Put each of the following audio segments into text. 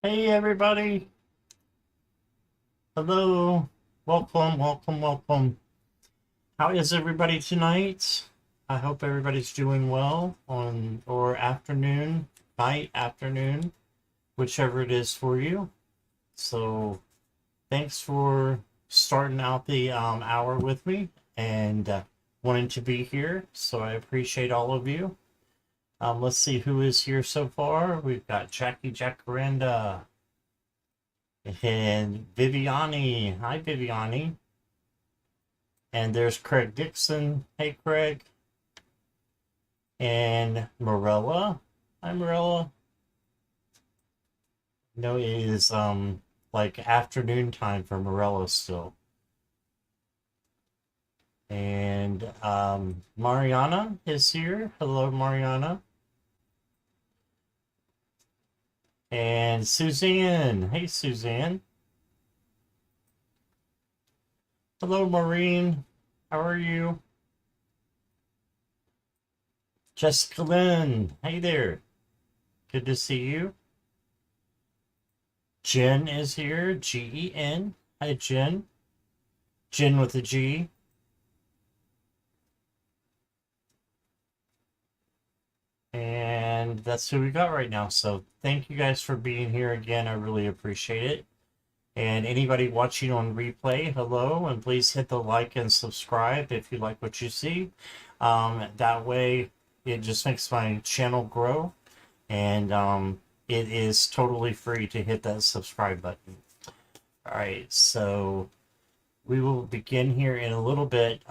Hey everybody. Hello. Welcome, welcome, welcome. How is everybody tonight? I hope everybody's doing well on or afternoon, night, afternoon, whichever it is for you. So, thanks for starting out the hour with me and wanting to be here. So, I appreciate all of you. Let's see who is here so far. We've got Jackie Jacaranda and Viviani. Hi, Viviani. And there's Craig Dixon. Hey, Craig. And Morella. Hi, Morella. No, it is like afternoon time for Morella still. And Mariana is here. Hello, Mariana. And Suzanne. Hey, Suzanne. Hello, Maureen. How are you? Jessica Lynn. Hey there. Good to see you. Jen is here. Gen. Hi, Jen. Jen with a G. And that's who we got right now. So thank you guys for being here again. I really appreciate it. And anybody watching on replay, hello, and please hit the like and subscribe if you like what you see. That way, it just makes my channel grow, and it is totally free to hit that subscribe button. All right, so we will begin here in a little bit.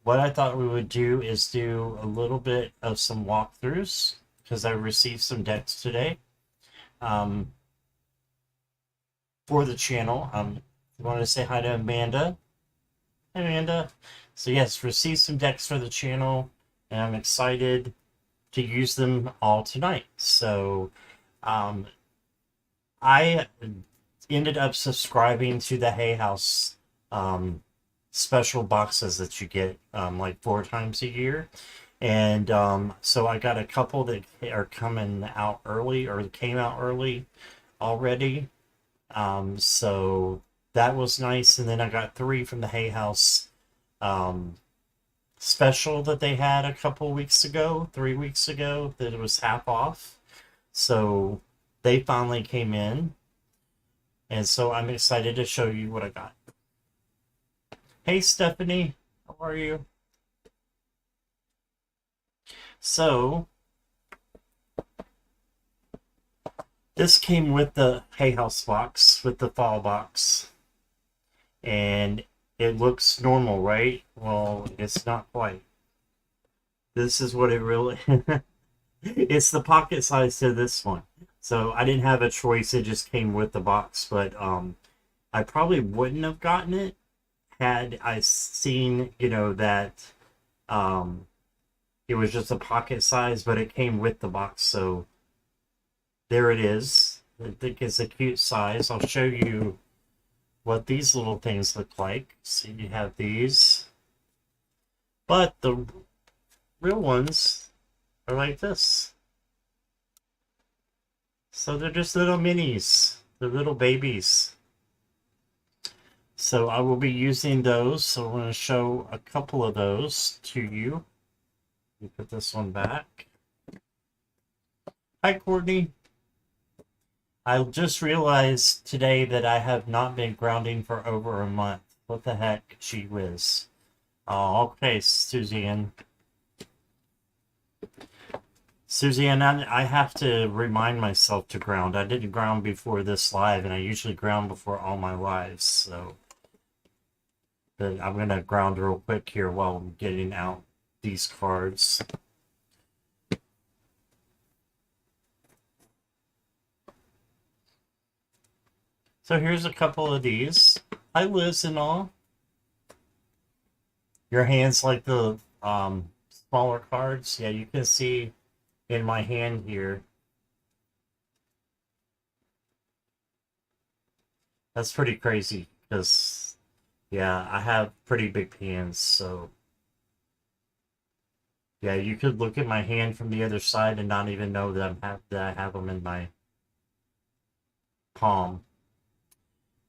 What I thought we would do is do a little bit of some walkthroughs because I received some decks today um, for the channel. I want to say hi to Amanda. Hi, Amanda. So yes, received some decks for the channel, and I'm excited to use them all tonight. So um, I ended up subscribing to the Hay House um, special boxes that you get like 4 times a year. And so I got a couple that are coming out early or came out early already. So that was nice. And then I got 3 from the Hay House um, special that they had a couple weeks ago, 3 weeks ago, that it was half off. So they finally came in. And so I'm excited to show you what I got. Hey, Stephanie, how are you? So this came with the Hay House box, with the fall box. And it looks normal, right? Well, it's not quite. This is what it really it's the pocket size to this one. So I didn't have a choice, it just came with the box, but I probably wouldn't have gotten it had I seen, that um it was just a pocket size, but it came with the box. So there it is. I think it's a cute size. I'll show you what these little things look like. So you have these, but the real ones are like this. So they're just little minis. They're little babies. So I will be using those. So I'm going to show a couple of those to you. Let me put this one back. Hi, Courtney. I just realized today that I have not been grounding for over a month. What the heck, gee whiz. Oh, okay, Suzanne. Suzanne, I have to remind myself to ground. I didn't ground before this live, and I usually ground before all my lives. So but I'm going to ground real quick here while I'm getting out these cards. So here's a couple of these. Hi, Liz and all. Your hands like the smaller cards. Yeah, you can see in my hand here. That's pretty crazy because, yeah, I have pretty big hands. So, yeah, you could look at my hand from the other side and not even know that I have them in my palm.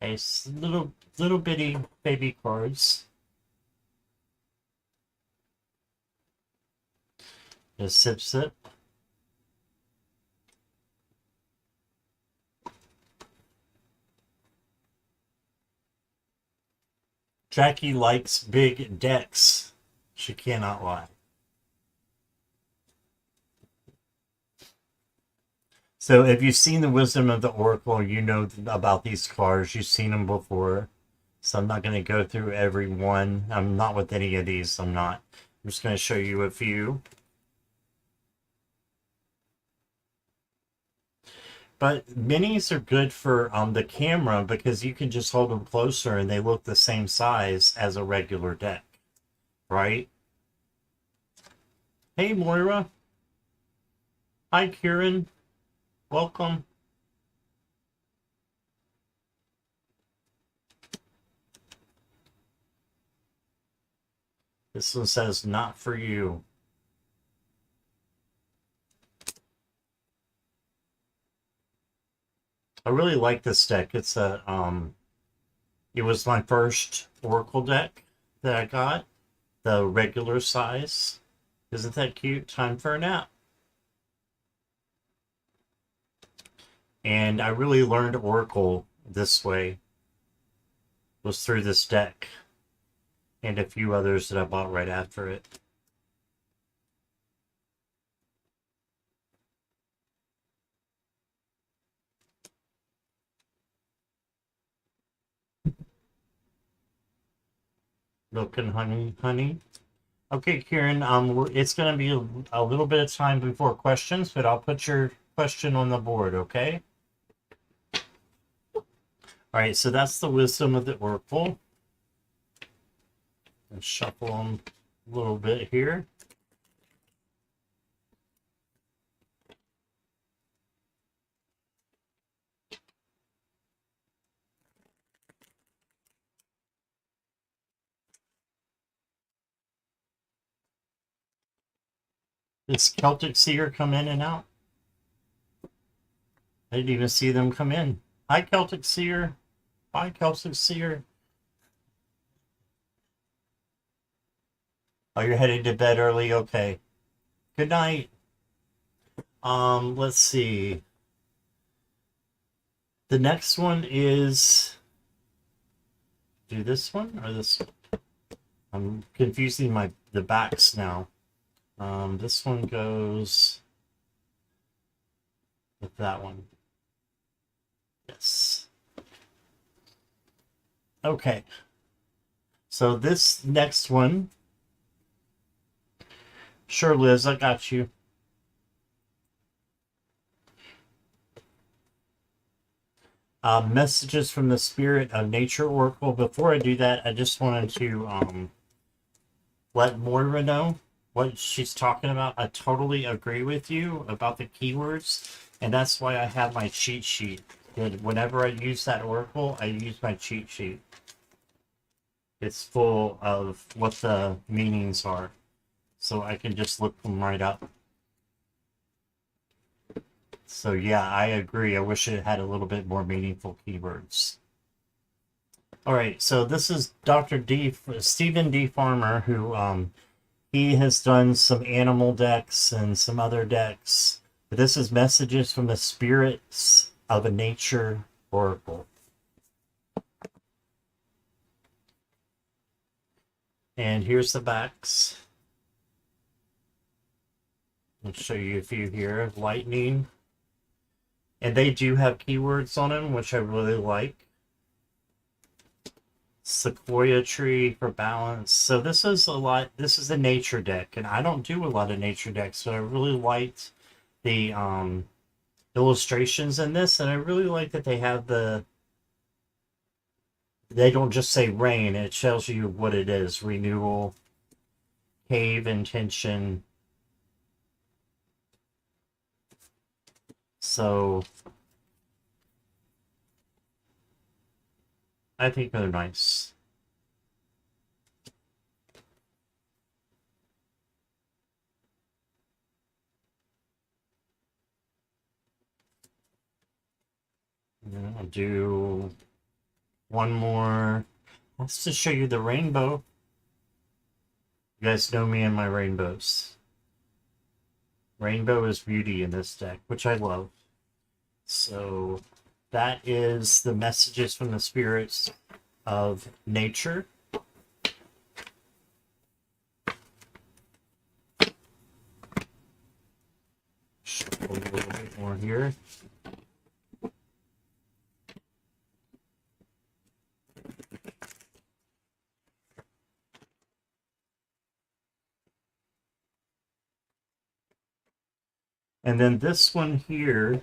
A little bitty baby cards. Just sip sip. Jackie likes big decks. She cannot lie. So if you've seen the Wisdom of the Oracle, you know about these cards. You've seen them before. So I'm not going to go through every one. I'm not with any of these. I'm not. I'm just going to show you a few. But minis are good for the camera because you can just hold them closer and they look the same size as a regular deck, right? Hey, Moira. Hi, Kieran. Welcome. This one says, not for you. I really like this deck. It's a, it was my first Oracle deck that I got. The regular size. Isn't that cute? Time for a nap. And I really learned Oracle this way. Was through this deck. And a few others that I bought right after it. Milk and honey. Okay, Kieran, it's going to be a little bit of time before questions, but I'll put your question on the board, okay? All right, so that's the Wisdom of the Oracle. Let's shuffle them a little bit here. Does Celtic Seer come in and out? I didn't even see them come in. Hi, Celtic Seer. Bye, Celtic Seer. Oh, you're heading to bed early? Okay. Good night. Let's see. The next one is... Do this one or this one? I'm confusing the backs now. This one goes with that one. Yes. Okay. So this next one. Sure, Liz, I got you. Messages from the Spirit of Nature Oracle. Before I do that, I just wanted to let Moira know what she's talking about. I totally agree with you about the keywords, and that's why I have my cheat sheet. And whenever I use that Oracle, I use my cheat sheet. It's full of what the meanings are, so I can just look them right up. So yeah, I agree. I wish it had a little bit more meaningful keywords. All right, so this is Stephen D. Farmer, who he has done some animal decks and some other decks. But this is Messages from the Spirits of a Nature Oracle. And here's the backs. I'll show you a few here. Lightning. And they do have keywords on them, which I really like. Sequoia tree for balance. So this is a nature deck, and I don't do a lot of nature decks, but I really liked the illustrations in this, and I really like that they have they don't just say rain, it tells you what it is. Renewal, cave, intention. So I think they're nice. do one more. Let's just show you the rainbow. You guys know me and my rainbows. Rainbow is beauty in this deck, which I love. So that is the messages from the spirits of nature. Shuffle a little bit more here. And then this one here,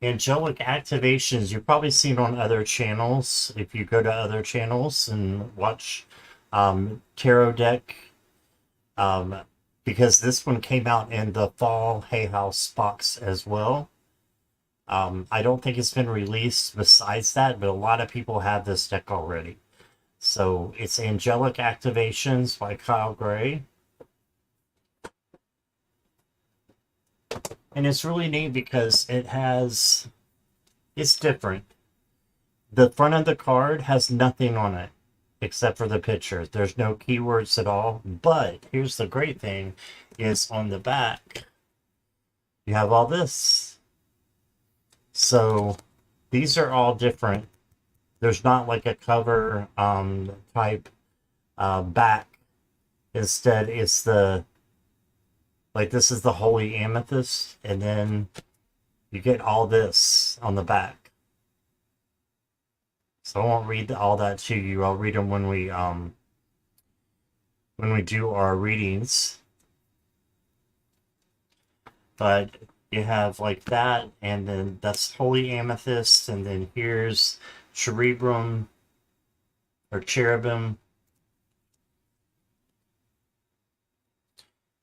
angelic activations, you've probably seen on other channels. If you go to other channels and watch tarot deck, because this one came out in the fall Hay House box as well. I don't think it's been released besides that, but a lot of people have this deck already. So it's Angelic Activations by Kyle Gray. And it's really neat because it's different. The front of the card has nothing on it except for the picture. There's no keywords at all. But here's the great thing is on the back, you have all this. So these are all different. There's not like a cover type back. Instead, it's like this is the Holy Amethyst, and then you get all this on the back. So I won't read all that to you. I'll read them when we do our readings. But you have like that, and then that's Holy Amethyst, and then here's Cherubim or Cherubim.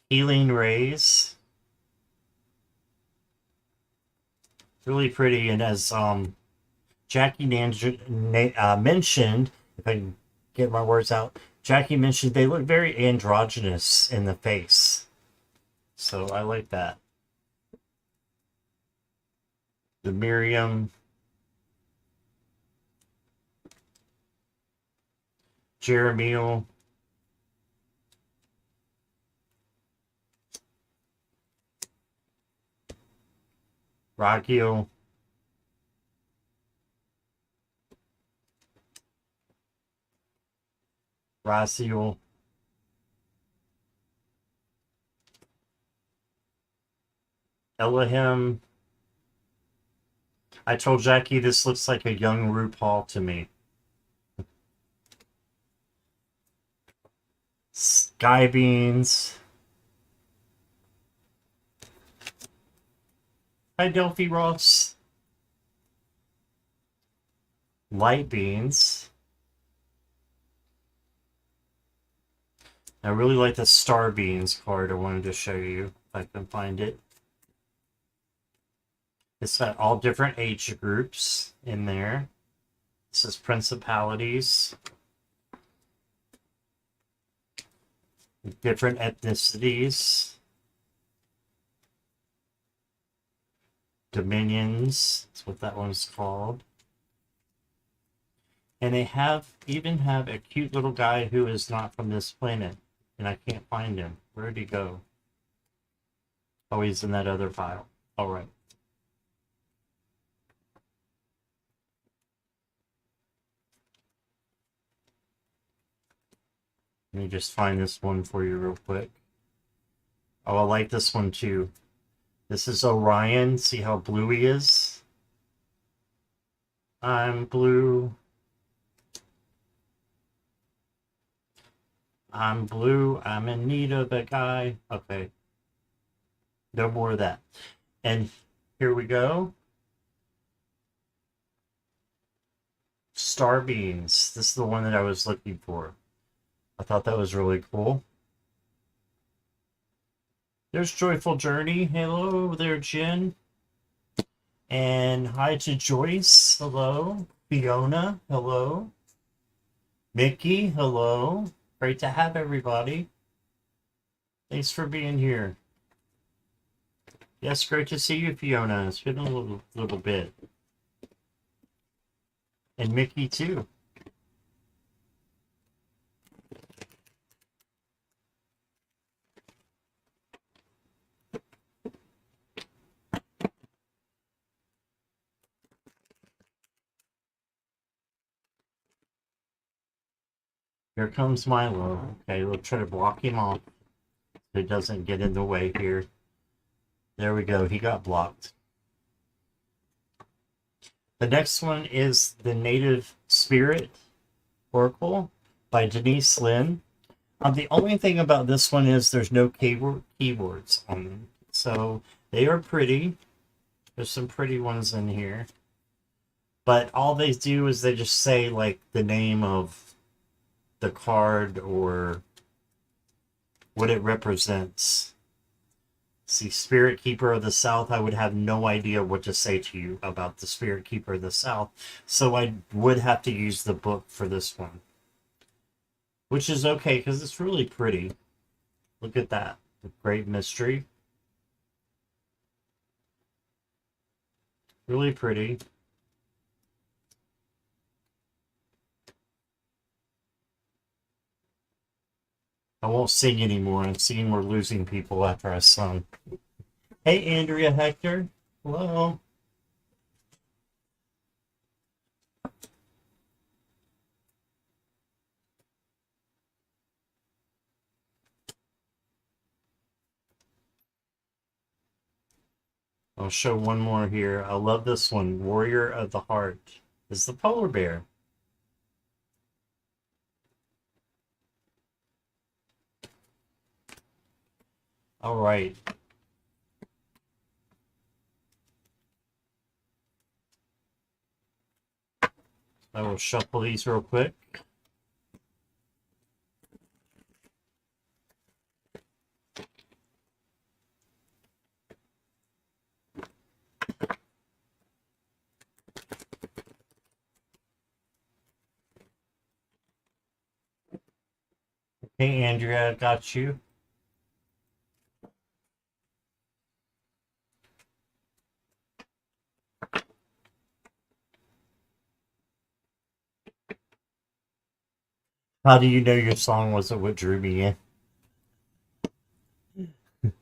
Healing Rays. Really pretty, and as Jackie mentioned, if I can get my words out, Jackie mentioned they look very androgynous in the face. So I like that. The Miriam. Jeremiel. Raguel. Raziel. Elohim. I told Jackie this looks like a young RuPaul to me. Sky Beans. Hi, Delphi Ross. Light Beans. I really like the Star Beans card I wanted to show you, if I can find it. It's got all different age groups in there. This is Principalities. Different ethnicities. Dominions, that's what that one's called. And they even have a cute little guy who is not from this planet. And I can't find him. Where'd he go? Oh, he's in that other file. All right. Let me just find this one for you real quick. Oh, I like this one too. This is Orion. See how blue he is? I'm blue. I'm blue. I'm in need of a guy. Okay. No more of that. And here we go. Star Beans. This is the one that I was looking for. I thought that was really cool. There's Joyful Journey. Hello there, Jen. And hi to Joyce. Hello. Fiona. Hello. Mickey. Hello. Great to have everybody. Thanks for being here. Yes, great to see you, Fiona. It's been a little bit. And Mickey, too. Here comes Milo. Okay, we'll try to block him off so he doesn't get in the way here. There we go. He got blocked. The next one is The Native Spirit Oracle by Denise Lin. The only thing about this one is there's no keywords on them. So they are pretty. There's some pretty ones in here. But all they do is they just say like the name of the card or what it represents. See, Spirit Keeper of the South, I would have no idea what to say to you about the Spirit Keeper of the South. So I would have to use the book for this one. Which is okay, because it's really pretty. Look at that. Great mystery. Really pretty. I won't sing anymore. I'm seeing we're losing people after I sung. Hey, Andrea Hector. Hello. I'll show one more here. I love this one. Warrior of the Heart is the polar bear. All right. I will shuffle these real quick. Hey, Andrea, got you. How do you know your song wasn't what drew me in?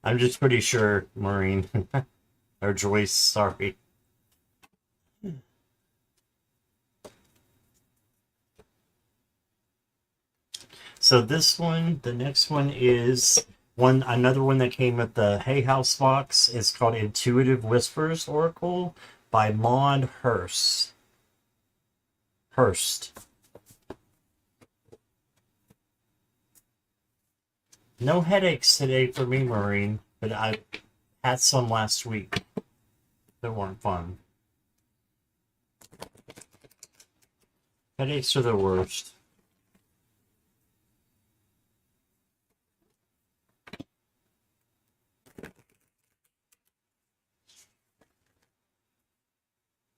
I'm just pretty sure, Maureen. Or Joyce, sorry. So this one, the next one is another one that came with the Hay House box. It's called Intuitive Whispers Oracle by Maud Hurst. No headaches today for me, Maureen, but I had some last week that weren't fun. Headaches are the worst.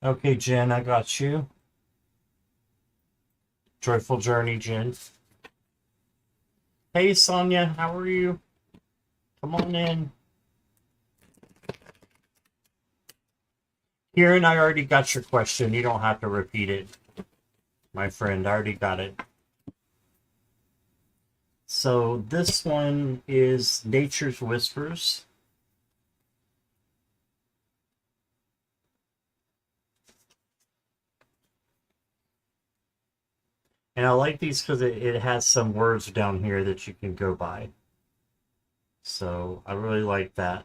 Okay, Jen, I got you. Joyful Journey, Jen. Hey, Sonia, how are you? Come on in. Kieran, I already got your question. You don't have to repeat it, my friend. I already got it. So this one is Nature's Whispers. And I like these because it has some words down here that you can go by. So I really like that.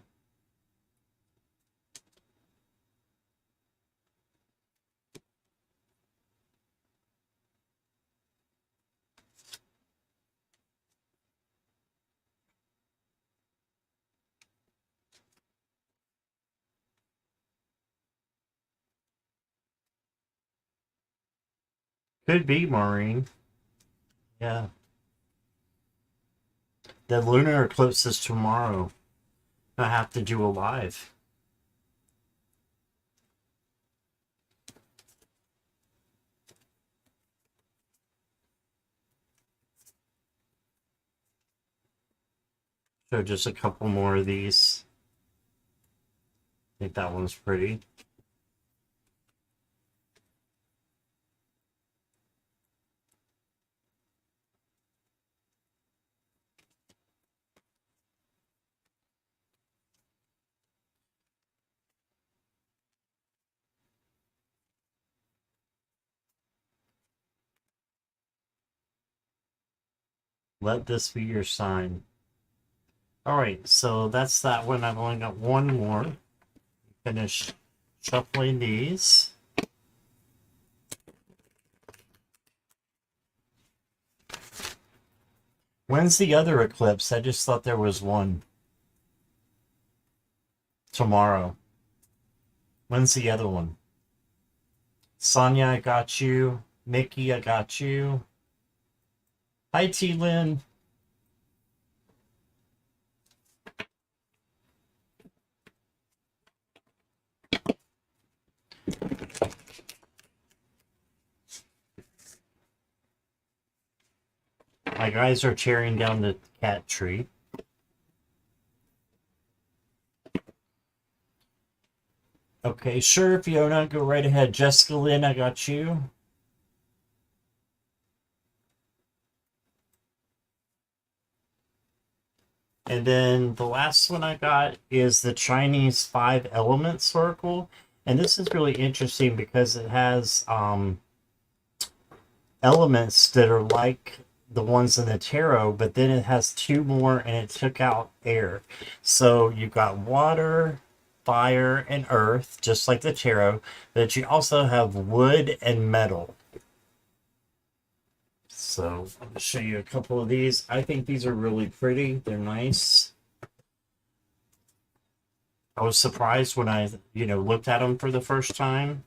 Could be, Maureen. Yeah. The lunar eclipse is tomorrow. I have to do a live. So just a couple more of these. I think that one's pretty. Let this be your sign. Alright, so that's that one. I've only got one more. Finish shuffling these. When's the other eclipse? I just thought there was one. Tomorrow. When's the other one? Sonia, I got you. Mickey, I got you. Hi, T. Lynn. My guys are tearing down the cat tree. Okay, sure, Fiona, go right ahead. Jessica Lynn, I got you. And then the last one I got is the Chinese 5 element oracle. And this is really interesting because it has elements that are like the ones in the tarot, but then it has 2 more and it took out air. So you've got water, fire, and earth, just like the tarot, but you also have wood and metal. So I'll show you a couple of these. I think these are really pretty. They're nice. I was surprised when I, looked at them for the first time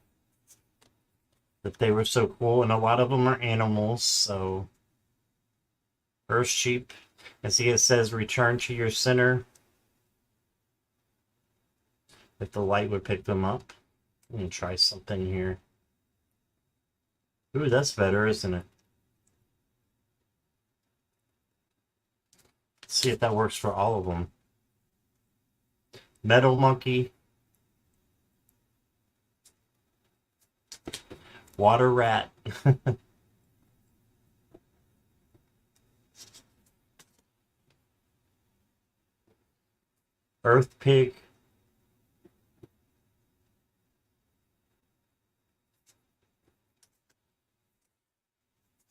that they were so cool. And a lot of them are animals. So Earth sheep. And see, it says return to your center. If the light would pick them up. I'm going to try something here. Ooh, that's better, isn't it? Let's see if that works for all of them. Metal monkey. Water rat. Earth pig.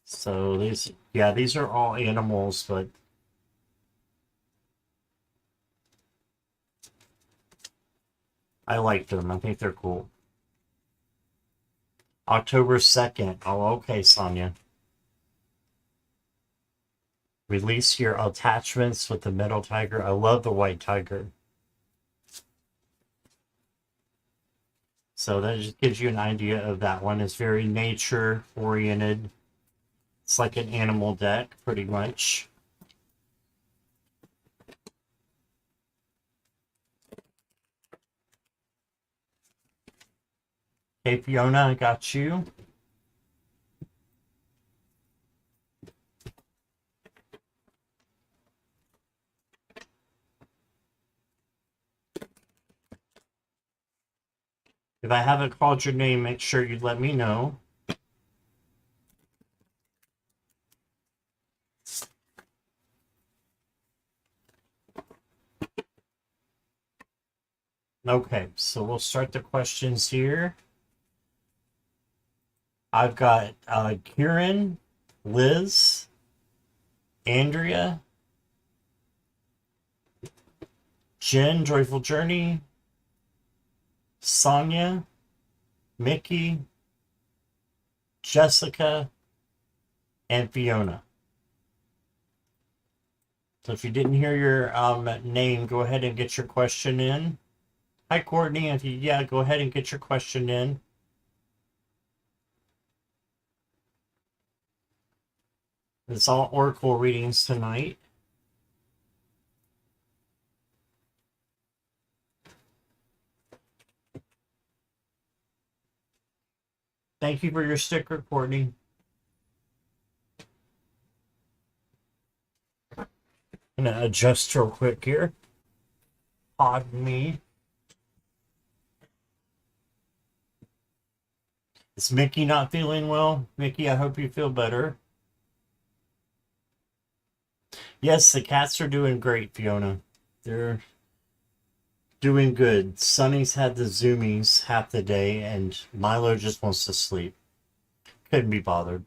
So these are all animals, but I like them. I think they're cool. October 2nd. Oh, okay, Sonia. Release your attachments with the metal tiger. I love the white tiger. So that just gives you an idea of that one. It's very nature oriented. It's like an animal deck, pretty much. Hey, Fiona, I got you. If I haven't called your name, make sure you let me know. Okay, so we'll start the questions here. I've got Kieran, Liz, Andrea, Jen, Joyful Journey, Sonia, Mickey, Jessica, and Fiona. So if you didn't hear your name, go ahead and get your question in. Hi, Courtney. Go ahead and get your question in. It's all Oracle readings tonight. Thank you for your sticker, Courtney. I'm gonna adjust real quick here. Pardon me. Is Mickey not feeling well? Mickey, I hope you feel better. Yes, the cats are doing great, Fiona. They're doing good. Sonny's had the zoomies half the day, and Milo just wants to sleep. Couldn't be bothered.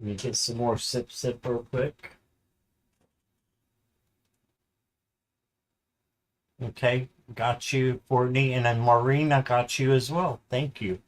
Let me get some more sip real quick. Okay, got you, Courtney, and then Maureen, I got you as well. Thank you.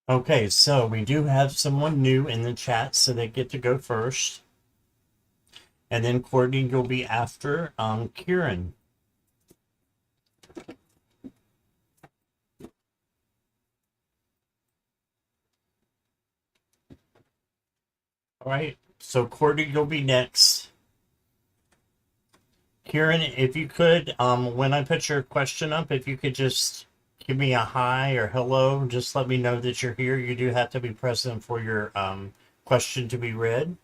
Okay, so we do have someone new in the chat, so they get to go first. And then Courtney, you'll be after Kieran. All right, so Courtney, you'll be next. Kieran, if you could, when I put your question up, if you could just give me a hi or hello, just let me know that you're here. You do have to be present for your question to be read.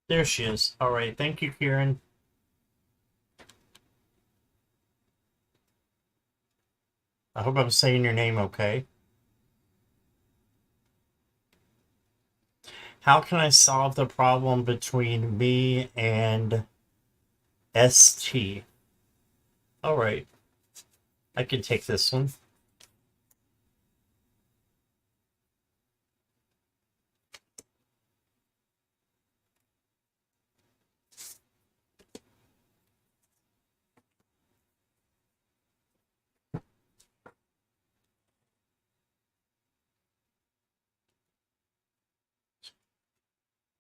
There she is. All right, thank you, Kieran. I hope I'm saying your name okay. How can I solve the problem between me and ST? All right, I can take this one.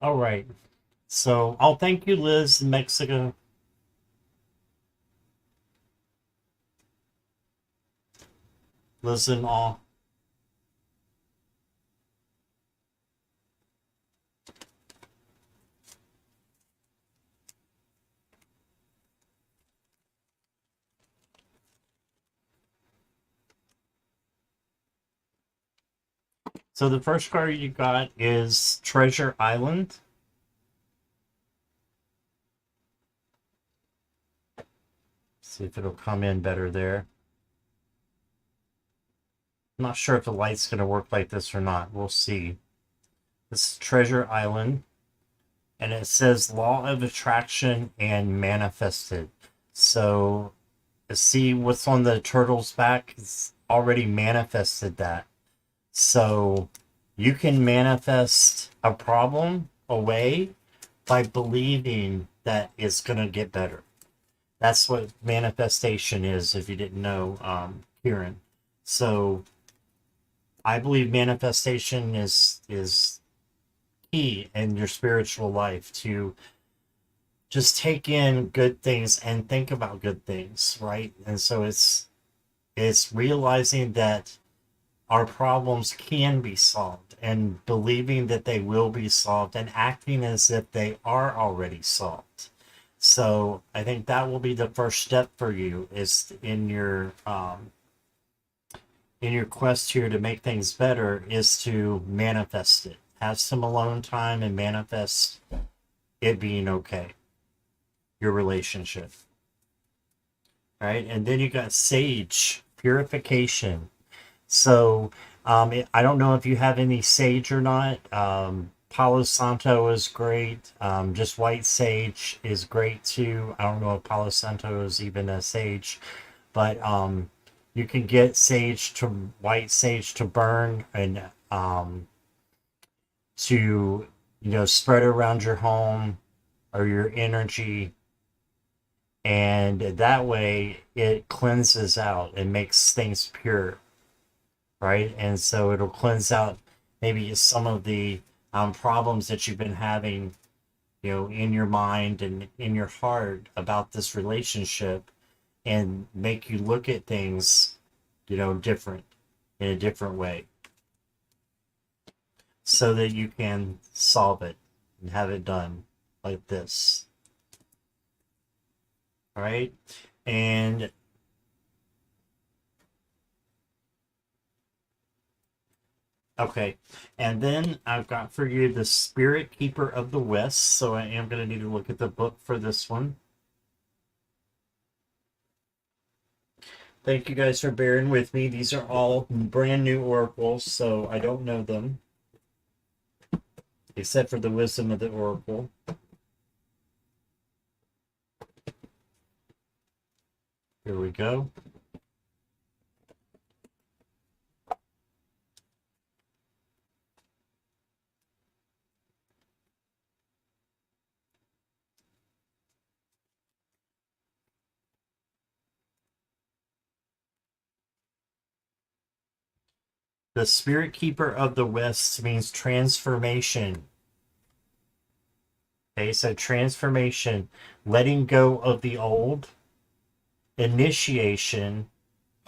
All right. So I'll thank you, Liz in Mexico. Liz in all. So the first card you got is Treasure Island. See if it'll come in better there. I'm not sure if the light's going to work like this or not. We'll see. This is Treasure Island. And it says Law of Attraction and Manifested. So, see what's on the turtle's back? It's already manifested that. So, you can manifest a problem away by believing that it's going to get better. That's what manifestation is, if you didn't know, Kieran. So, I believe manifestation is key in your spiritual life, to just take in good things and think about good things, right? And so it's realizing that our problems can be solved and believing that they will be solved and acting as if they are already solved. So I think that will be the first step for you, is in your quest here to make things better, is to manifest it. Have some alone time and manifest it being okay. Your relationship. Right? And then you got Sage, Purification. So I don't know if you have any sage or not. Palo Santo is great. Just white sage is great too. I don't know if Palo Santo is even a sage, but you can get white sage to burn, and to, spread around your home or your energy. And that way it cleanses out and makes things pure, right? And so it'll cleanse out maybe some of the problems that you've been having, in your mind and in your heart about this relationship, and make you look at things, different, in a different way, so that you can solve it and have it done like this. All right. And okay. And then I've got for you the Spirit Keeper of the West. So I am going to need to look at the book for this one. Thank you guys for bearing with me. These are all brand new oracles, so I don't know them, except for the wisdom of the oracle. Here we go. The Spirit Keeper of the West means transformation. Okay, so transformation, letting go of the old, initiation,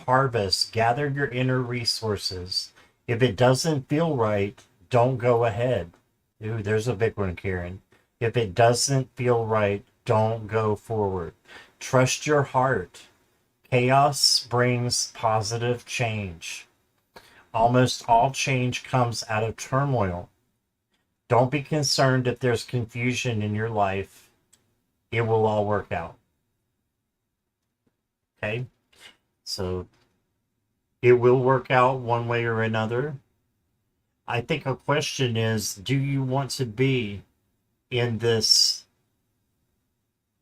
harvest, gather your inner resources. If it doesn't feel right, don't go ahead. Ooh, there's a big one, Karen. If it doesn't feel right, don't go forward. Trust your heart. Chaos brings positive change. Almost all change comes out of turmoil. Don't be concerned if there's confusion in your life. It will all work out. Okay? So it will work out one way or another. I think a question is, do you want to be in this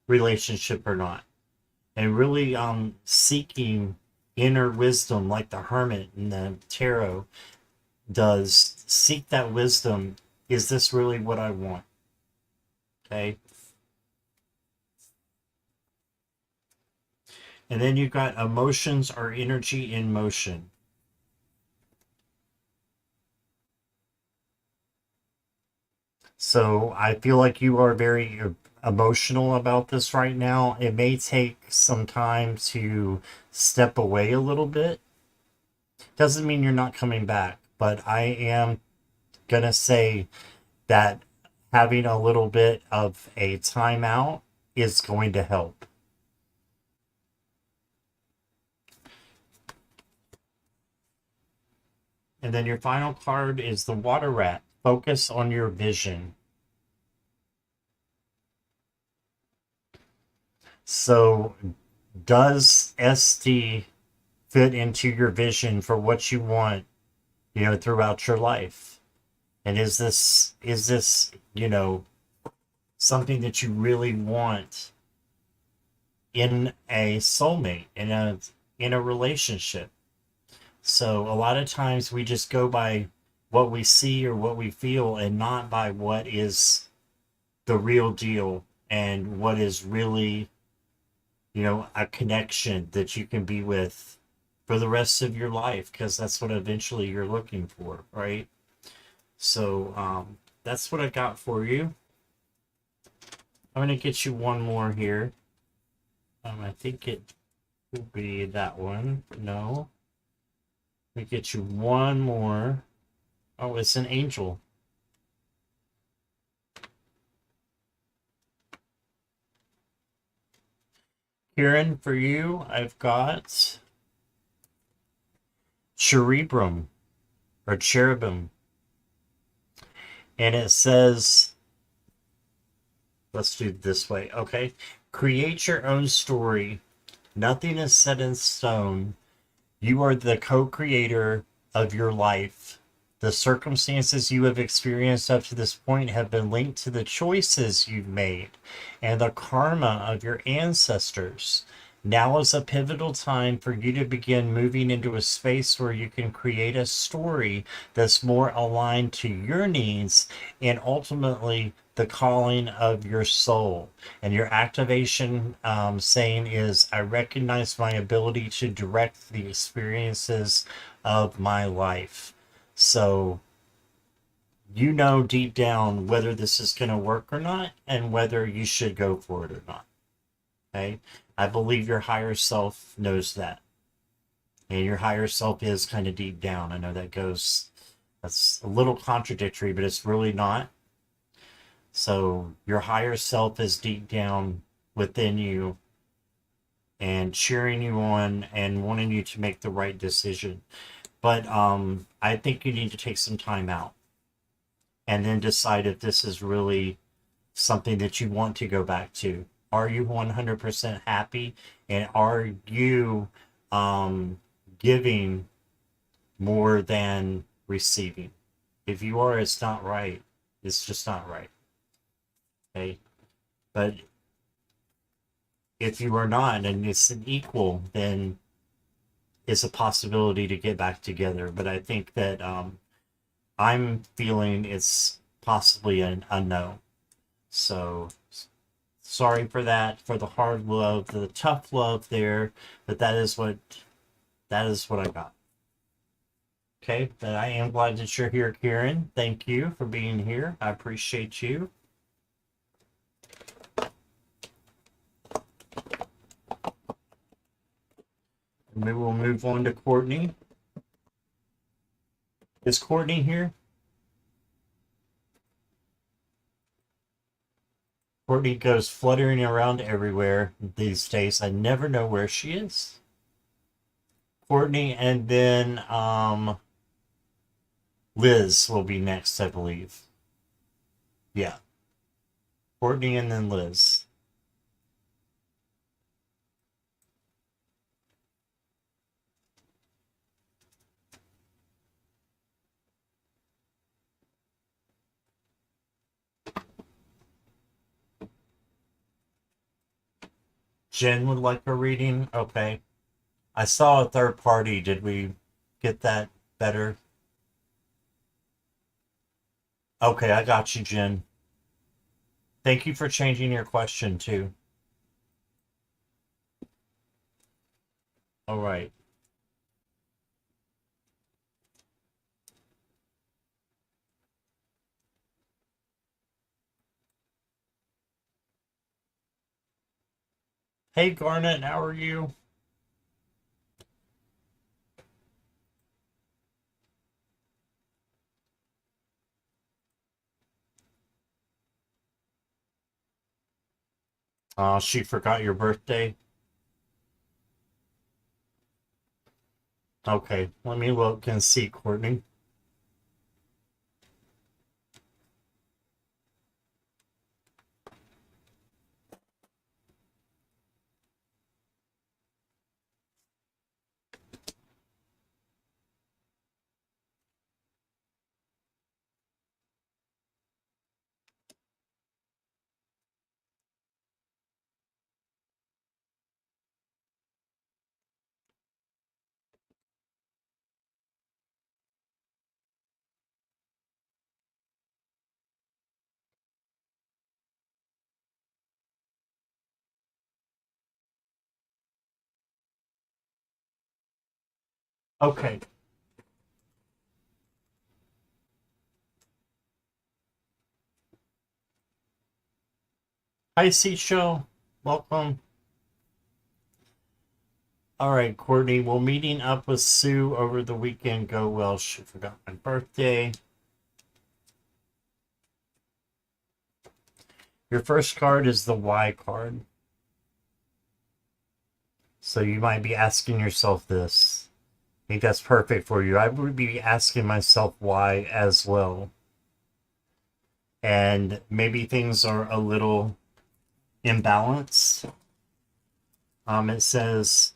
relationship or not? And really seeking inner wisdom like the hermit and the tarot does. Seek that wisdom. Is this really what I want? Okay. And then you've got emotions or energy in motion. So I feel like you are very emotional about this right now. It may take some time to step away a little bit. Doesn't mean you're not coming back, but I am going to say that having a little bit of a timeout is going to help. And then your final card is the Water Rat. Focus on your vision. So, does SD fit into your vision for what you want, throughout your life? And is this, something that you really want in a soulmate, in a relationship? So a lot of times we just go by what we see or what we feel, and not by what is the real deal and what is really, a connection that you can be with for the rest of your life, because that's what eventually you're looking for, right? So that's what I got for you. I'm going to get you one more here. I think it will be that one. No. Let me get you one more. Oh, it's an angel. Kieran, for you, I've got Cherubim or Cherubim. And it says, let's do it this way, okay? Create your own story. Nothing is set in stone. You are the co-creator of your life. The circumstances you have experienced up to this point have been linked to the choices you've made and the karma of your ancestors. Now is a pivotal time for you to begin moving into a space where you can create a story that's more aligned to your needs and ultimately the calling of your soul. And your activation saying is, I recognize my ability to direct the experiences of my life. So you know deep down whether this is going to work or not and whether you should go for it or not. Okay. I believe your higher self knows that. And your higher self is kind of deep down. I know that's a little contradictory, but it's really not. So your higher self is deep down within you and cheering you on and wanting you to make the right decision. But I think you need to take some time out and then decide if this is really something that you want to go back to. Are you 100% happy? And are you giving more than receiving? If you are, it's not right. It's just not right. Okay. But if you are not and it's an equal, then it's a possibility to get back together. But I think that I'm feeling it's possibly a no. So sorry for that, for the hard love, the tough love there, but that is what I got. Okay, but I am glad that you're here, Kieran. Thank you for being here. I appreciate you. Maybe we'll move on to Courtney. Is Courtney here? Courtney goes fluttering around everywhere these days. I never know where she is. Courtney, and then Liz will be next, I believe. Yeah. Courtney and then Liz. Jen would like a reading. Okay. I saw a third party. Did we get that better? Okay, I got you, Jen. Thank you for changing your question too. All right. Hey, Garnet, how are you? She forgot your birthday. Okay, let me look and see, Courtney. Okay. Hi, C Show. Welcome. All right, Courtney. Will meeting up with Sue over the weekend go well? She forgot my birthday. Your first card is the Y card. So you might be asking yourself this. I think that's perfect for you. I would be asking myself why as well. And maybe things are a little imbalanced. It says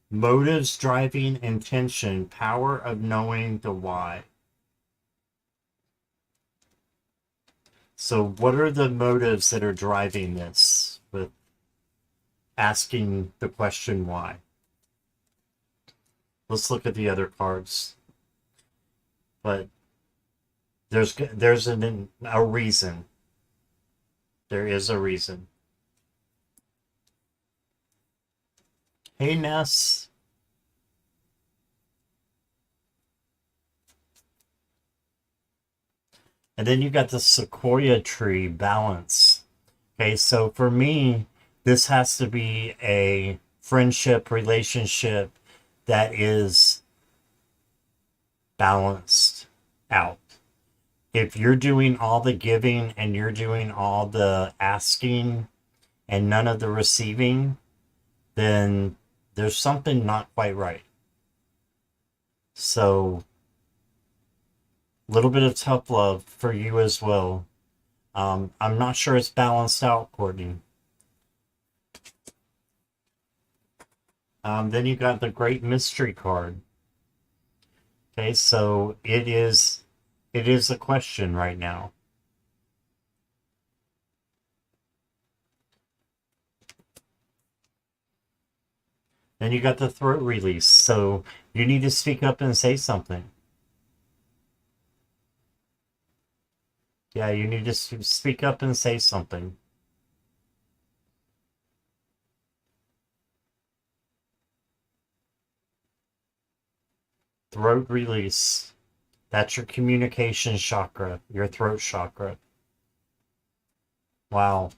motives, driving, intention, power of knowing the why. So, what are the motives that are driving this with asking the question why. Let's look at the other cards. But there's a reason. There is a reason. Hey, Ness. And then you got the sequoia tree balance. Okay, so for me, this has to be a friendship relationship that is balanced out. If you're doing all the giving and you're doing all the asking and none of the receiving, then there's something not quite right. So, a little bit of tough love for you as well. I'm not sure it's balanced out, Courtney. Then you got the Great Mystery card. Okay, so it is a question right now. Then you got the throat release. So you need to speak up and say something. Yeah, you need to speak up and say something. Throat release. That's your communication chakra, your throat chakra. Wow.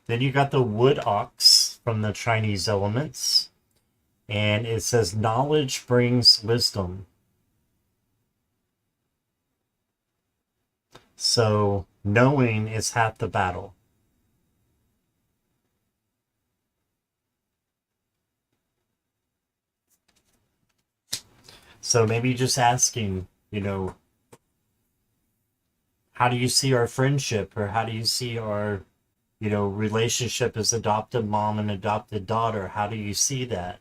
Then you got the wood ox from the Chinese elements. And it says, knowledge brings wisdom. So knowing is half the battle. So maybe just asking, how do you see our friendship, or how do you see our, relationship as adopted mom and adopted daughter? How do you see that?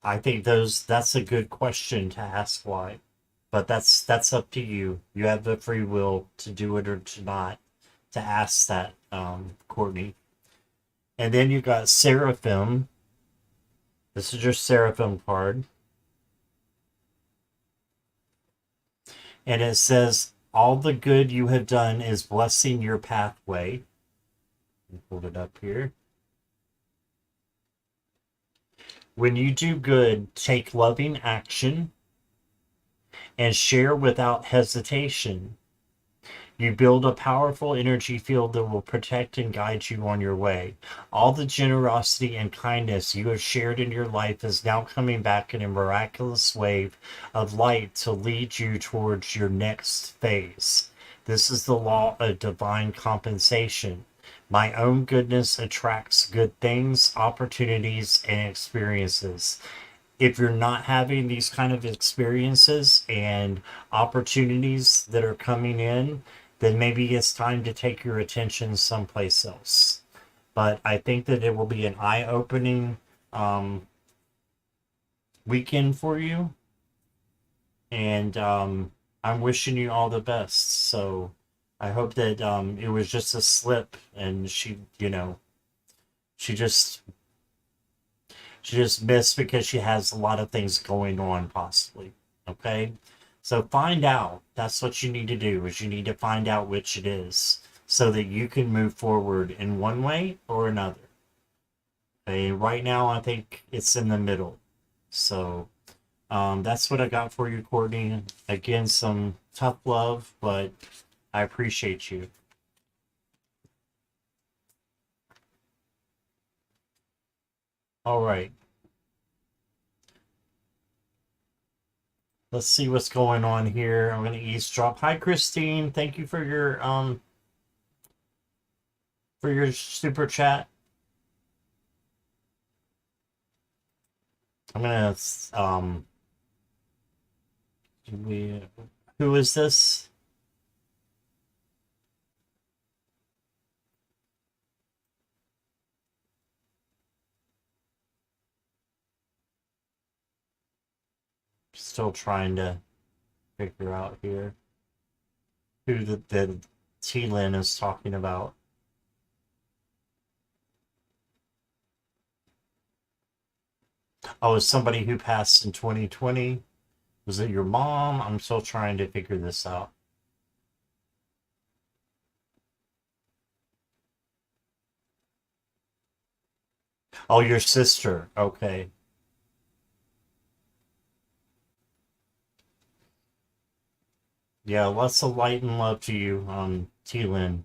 I think that's a good question to ask why. But that's up to you. You have the free will to do it or to not, to ask that, Courtney. And then you got Seraphim. This is your Seraphim card. And it says, all the good you have done is blessing your pathway. Hold it up here. When you do good, take loving action and share without hesitation. You build a powerful energy field that will protect and guide you on your way. All the generosity and kindness you have shared in your life is now coming back in a miraculous wave of light to lead you towards your next phase. This is the law of divine compensation. My own goodness attracts good things, opportunities, and experiences. If you're not having these kind of experiences and opportunities that are coming in, then maybe it's time to take your attention someplace else. But I think that it will be an eye-opening weekend for you, and I'm wishing you all the best. So I hope that it was just a slip, and she just she just missed because she has a lot of things going on, possibly. Okay? So find out. That's what you need to do, is you need to find out which it is so that you can move forward in one way or another. Okay, right now I think it's in the middle. So that's what I got for you, Courtney. Again, some tough love, but I appreciate you. All right. Let's see what's going on here. I'm gonna eavesdrop. Hi, Christine. Thank you for your super chat. I'm gonna we, who is this? Still trying to figure out here who the T-Lin is talking about. Oh, it's somebody who passed in 2020. Was it your mom? I'm still trying to figure this out. Oh, your sister. Okay. Yeah, lots of light and love to you, T-Lin.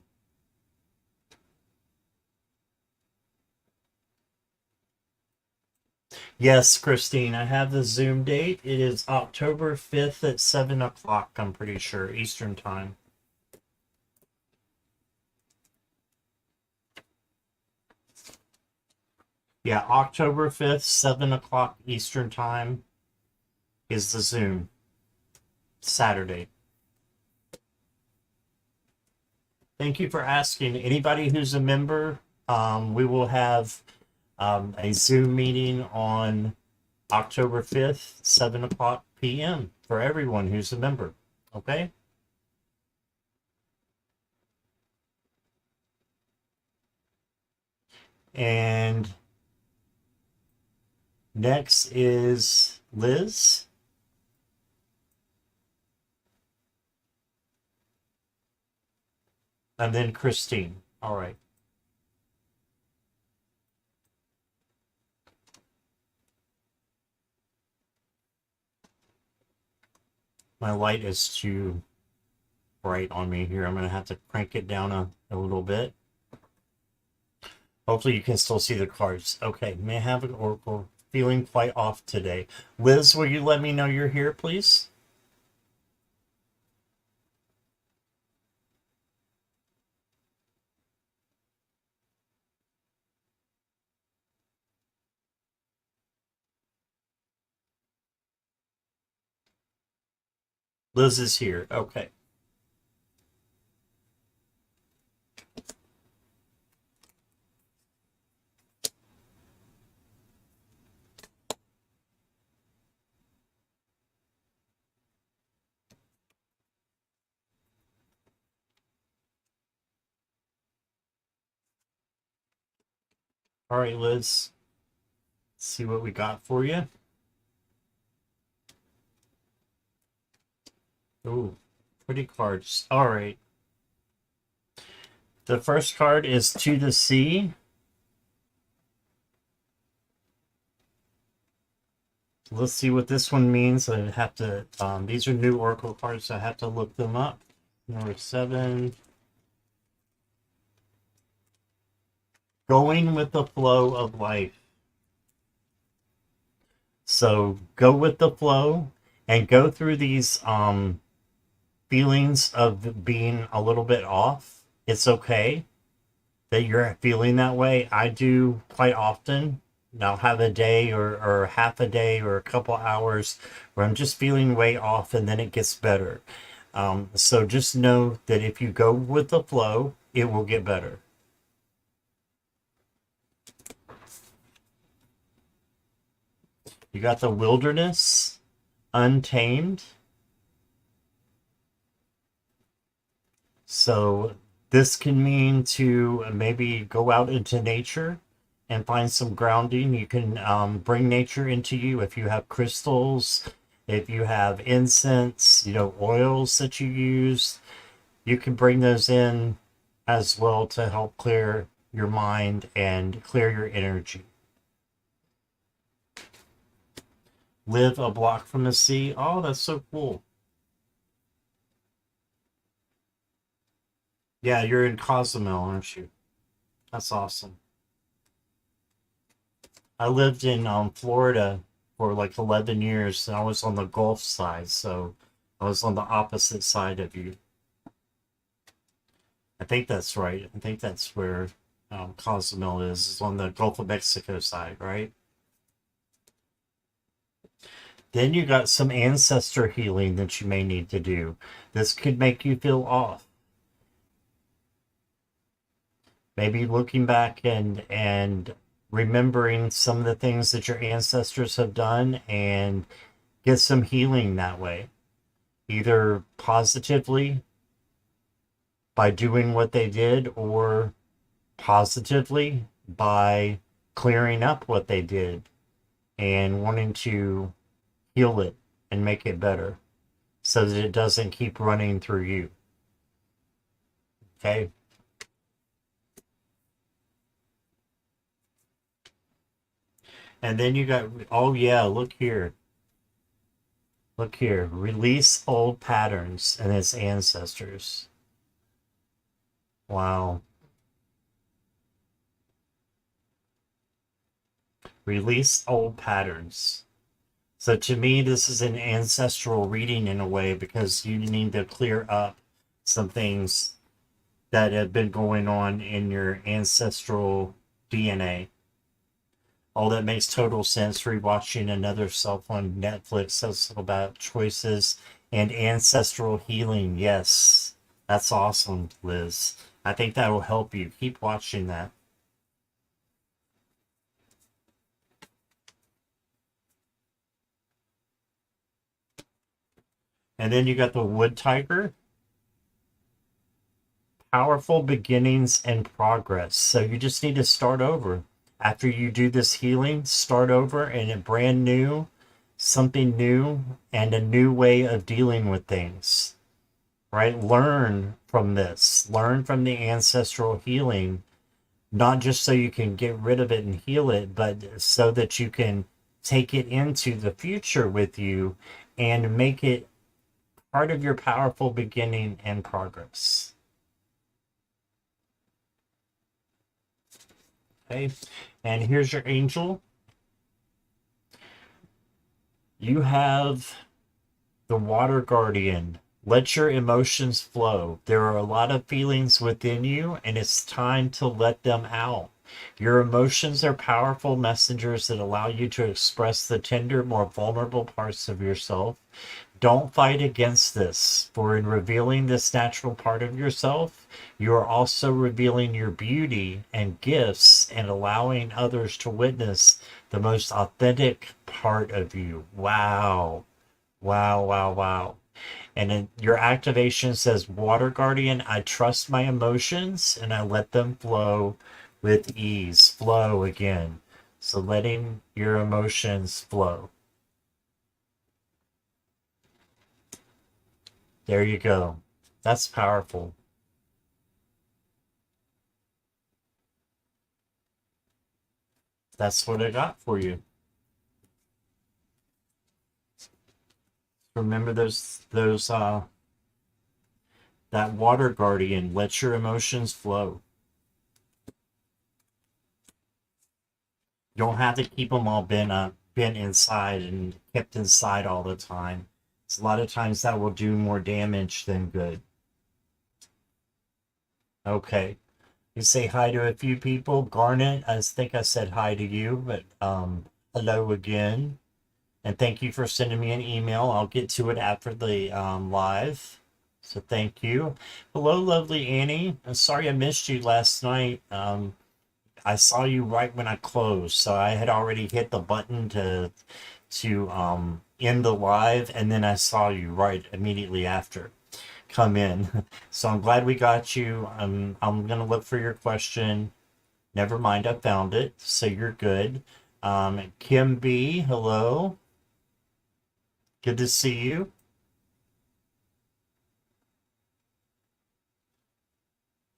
Yes, Christine, I have the Zoom date. It is October 5th at 7 o'clock, I'm pretty sure, Eastern Time. Yeah, October 5th, 7 o'clock Eastern Time is the Zoom. Saturday. Thank you for asking. Anybody who's a member, we will have a Zoom meeting on October 5th, 7 o'clock p.m. for everyone who's a member. Okay? And next is Liz. And then Christine. All right. My light is too bright on me here. I'm going to have to crank it down a little bit. Hopefully you can still see the cards. Okay, may I have an oracle feeling quite off today. Liz, will you let me know you're here, please? Liz is here. Okay. All right, Liz. Let's see what we got for you. Ooh, pretty cards. All right. The first card is To the Sea. Let's see what this one means. I have to, these are new oracle cards, so I have to look them up. Number 7. Going with the flow of life. So go with the flow and go through these feelings of being a little bit off. It's okay that you're feeling that way. I do quite often. I'll have a day or half a day or a couple hours where I'm just feeling way off and then it gets better. So just know that if you go with the flow, it will get better. You got the wilderness, untamed. So this can mean to maybe go out into nature and find some grounding. You can bring nature into you if you have crystals, if you have incense, oils that you use. You can bring those in as well to help clear your mind and clear your energy. Live a block from the sea. Oh, that's so cool. Yeah, you're in Cozumel, aren't you? That's awesome. I lived in Florida for like 11 years, and I was on the Gulf side, so I was on the opposite side of you. I think that's right. I think that's where Cozumel is on the Gulf of Mexico side, right? Then you got some ancestor healing that you may need to do. This could make you feel off. Maybe looking back and remembering some of the things that your ancestors have done and get some healing that way. either positively by doing what they did, or positively by clearing up what they did and wanting to heal it and make it better so that it doesn't keep running through you. Okay? And then you got, oh yeah, look here. Look here. Release old patterns and its ancestors. Wow. Release old patterns. So to me, this is an ancestral reading in a way, because you need to clear up some things that have been going on in your ancestral DNA. All that makes total sense. Rewatching another self on Netflix that's about choices and ancestral healing. Yes, that's awesome, Liz. I think that will help you. Keep watching that. And then you got the wood tiger. Powerful beginnings and progress. So you just need to start over. After you do this healing, start over and a brand new, something new, and a new way of dealing with things. Right? Learn from this. Learn from the ancestral healing, not just so you can get rid of it and heal it, but so that you can take it into the future with you and make it part of your powerful beginning and progress. Okay, and here's your angel. You have the water guardian. Let your emotions flow. There are a lot of feelings within you, and it's time to let them out. Your emotions are powerful messengers that allow you to express the tender, more vulnerable parts of yourself. Don't fight against this, for in revealing this natural part of yourself, you are also revealing your beauty and gifts and allowing others to witness the most authentic part of you. Wow. Wow, wow, wow. And then your activation says, Water Guardian, I trust my emotions and I let them flow with ease. Flow again. So letting your emotions flow. There you go. That's powerful. That's what I got for you. Remember that water guardian, let your emotions flow. You don't have to keep them all bent inside and kept inside all the time. It's a lot of times that will do more damage than good. Okay. You say hi to a few people. Garnet, I think I said hi to you, but hello again. And thank you for sending me an email. I'll get to it after the live. So thank you. Hello, lovely Annie. I'm sorry I missed you last night. I saw you right when I closed, so I had already hit the button to end the live, and then I saw you right immediately after come in. So I'm glad we got you. I'm gonna look for your question. Never mind, I found it. So you're good. Kim B, hello. Good to see you.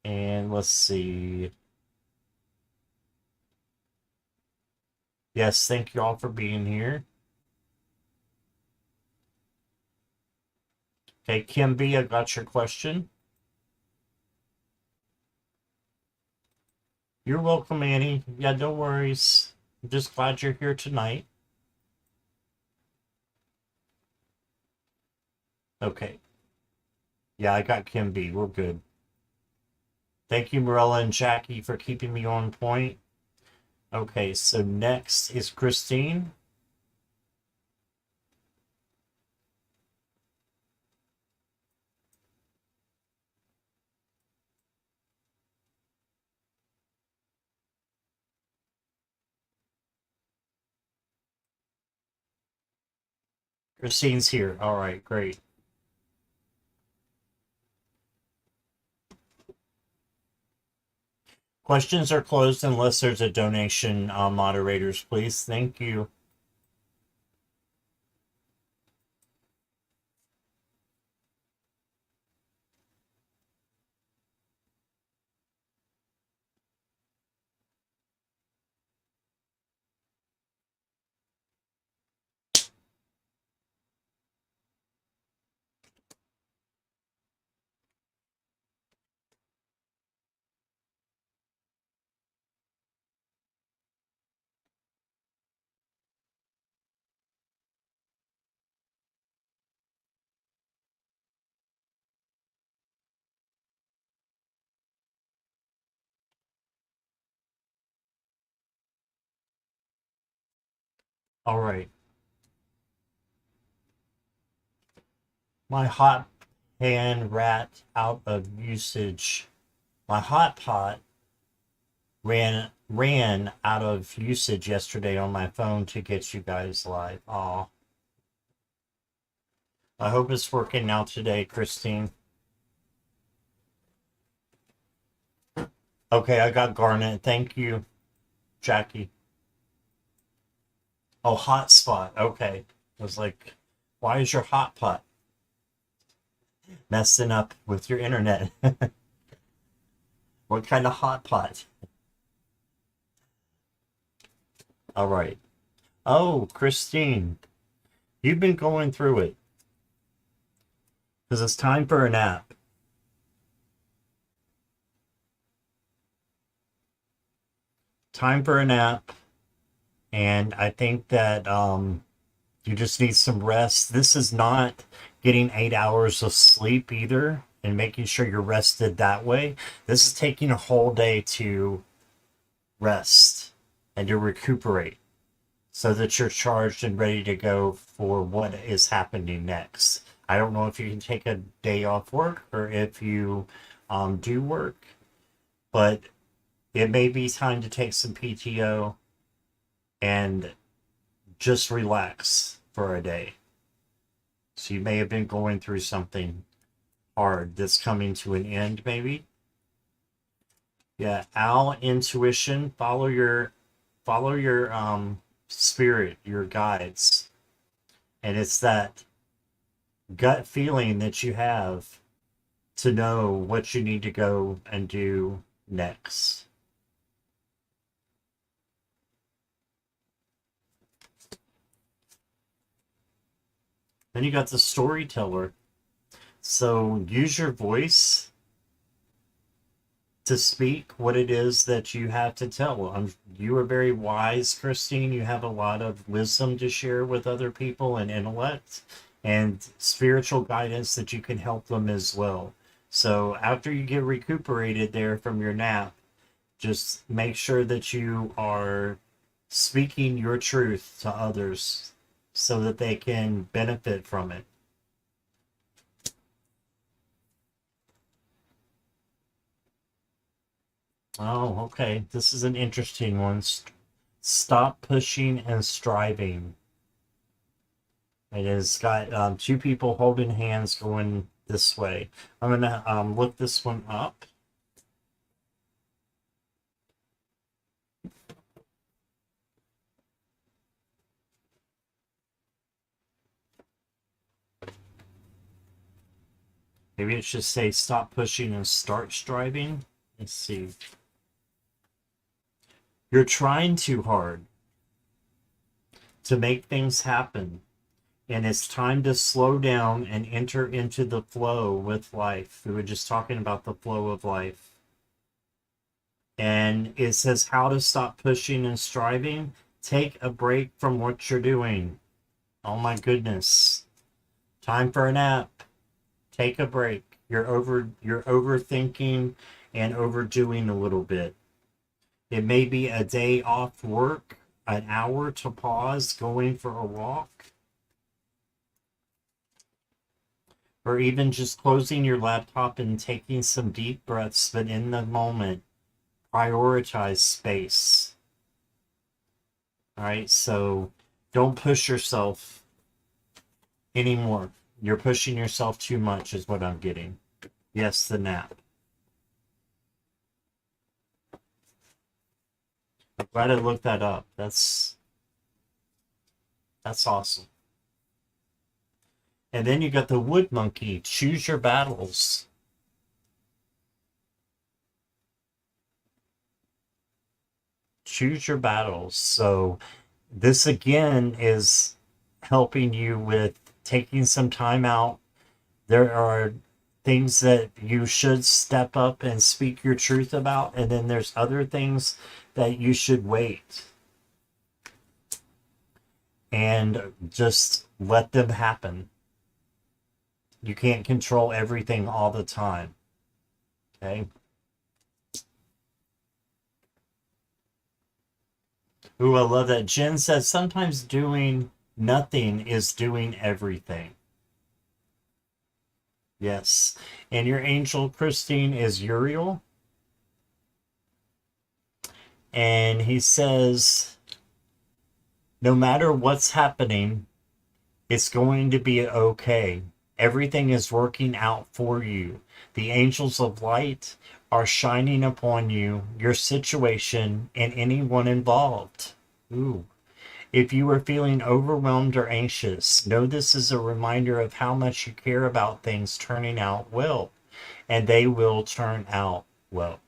And let's see. Yes, thank you all for being here. Okay, Kim B, I got your question. You're welcome, Annie. Yeah, no worries. I'm just glad you're here tonight. Okay. Yeah, I got Kim B. We're good. Thank you, Morella and Jackie, for keeping me on point. Okay, so next is Christine. Christine's here. All right, great. Questions are closed unless there's a donation, moderators, please. Thank you. All right. My hot pan rat out of usage. My hot pot ran out of usage yesterday on my phone to get you guys live. Aw. I hope it's working now today, Christine. Okay, I got Garnet. Thank you, Jackie. Oh, hotspot. Okay. I was like, why is your hot pot messing up with your internet? What kind of hot pot? All right. Oh, Christine, you've been going through it because it's time for a nap. Time for a nap. And I think that you just need some rest. This is not getting 8 hours of sleep either and making sure you're rested that way. This is taking a whole day to rest and to recuperate so that you're charged and ready to go for what is happening next. I don't know if you can take a day off work or if you do work, but it may be time to take some PTO and just relax for a day. So you may have been going through something hard that's coming to an end, maybe. Yeah, owl intuition. Follow your spirit, your guides. And it's that gut feeling that you have to know what you need to go and do next. Then you got the storyteller. So use your voice to speak what it is that you have to tell. You are very wise, Christine. You have a lot of wisdom to share with other people and intellect and spiritual guidance that you can help them as well. So after you get recuperated there from your nap, just make sure that you are speaking your truth to others so that they can benefit from it. Oh, okay. This is an interesting one. Stop pushing and striving. It has got two people holding hands going this way. I'm going to look this one up. Maybe it should say stop pushing and start striving. Let's see. You're trying too hard to make things happen. And it's time to slow down and enter into the flow with life. We were just talking about the flow of life. And it says how to stop pushing and striving. Take a break from what you're doing. Oh my goodness. Time for a nap. Take a break. You're overthinking and overdoing a little bit. It may be a day off work, an hour to pause, going for a walk, or even just closing your laptop and taking some deep breaths, but in the moment, prioritize space. All right, so don't push yourself anymore. You're pushing yourself too much, is what I'm getting. Yes, the nap. I'm glad I looked that up. That's awesome. And then you got the wood monkey. Choose your battles. Choose your battles. So this again is helping you with taking some time out. There are things that you should step up and speak your truth about, and then there's other things that you should wait and just let them happen. You can't control everything all the time. Okay. Ooh, I love that. Jen says sometimes doing nothing is doing everything. Yes. And your angel, Christine, is Uriel. And he says, no matter what's happening, it's going to be okay. Everything is working out for you. The angels of light are shining upon you, your situation, and anyone involved. Ooh. If you are feeling overwhelmed or anxious, know this is a reminder of how much you care about things turning out well, and they will turn out well.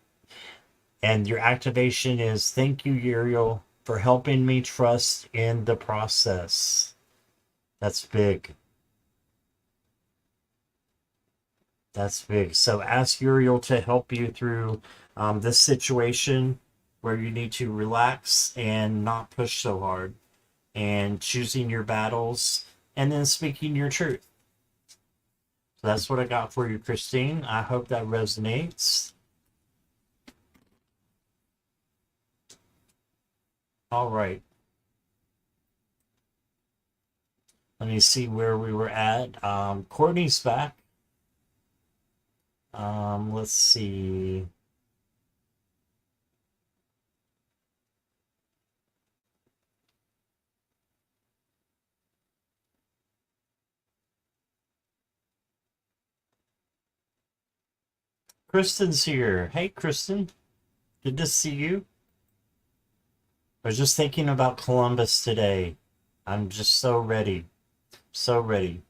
And your activation is thank you, Uriel, for helping me trust in the process. That's big. That's big. So ask Uriel to help you through this situation where you need to relax and not push so hard, and choosing your battles and then speaking your truth. So that's what I got for you, Christine. I hope that resonates. All right. Let me see where we were at. Courtney's back. Let's see. Kristen's here. Hey, Kristen. Good to see you. I was just thinking about Columbus today. I'm just so ready. So ready.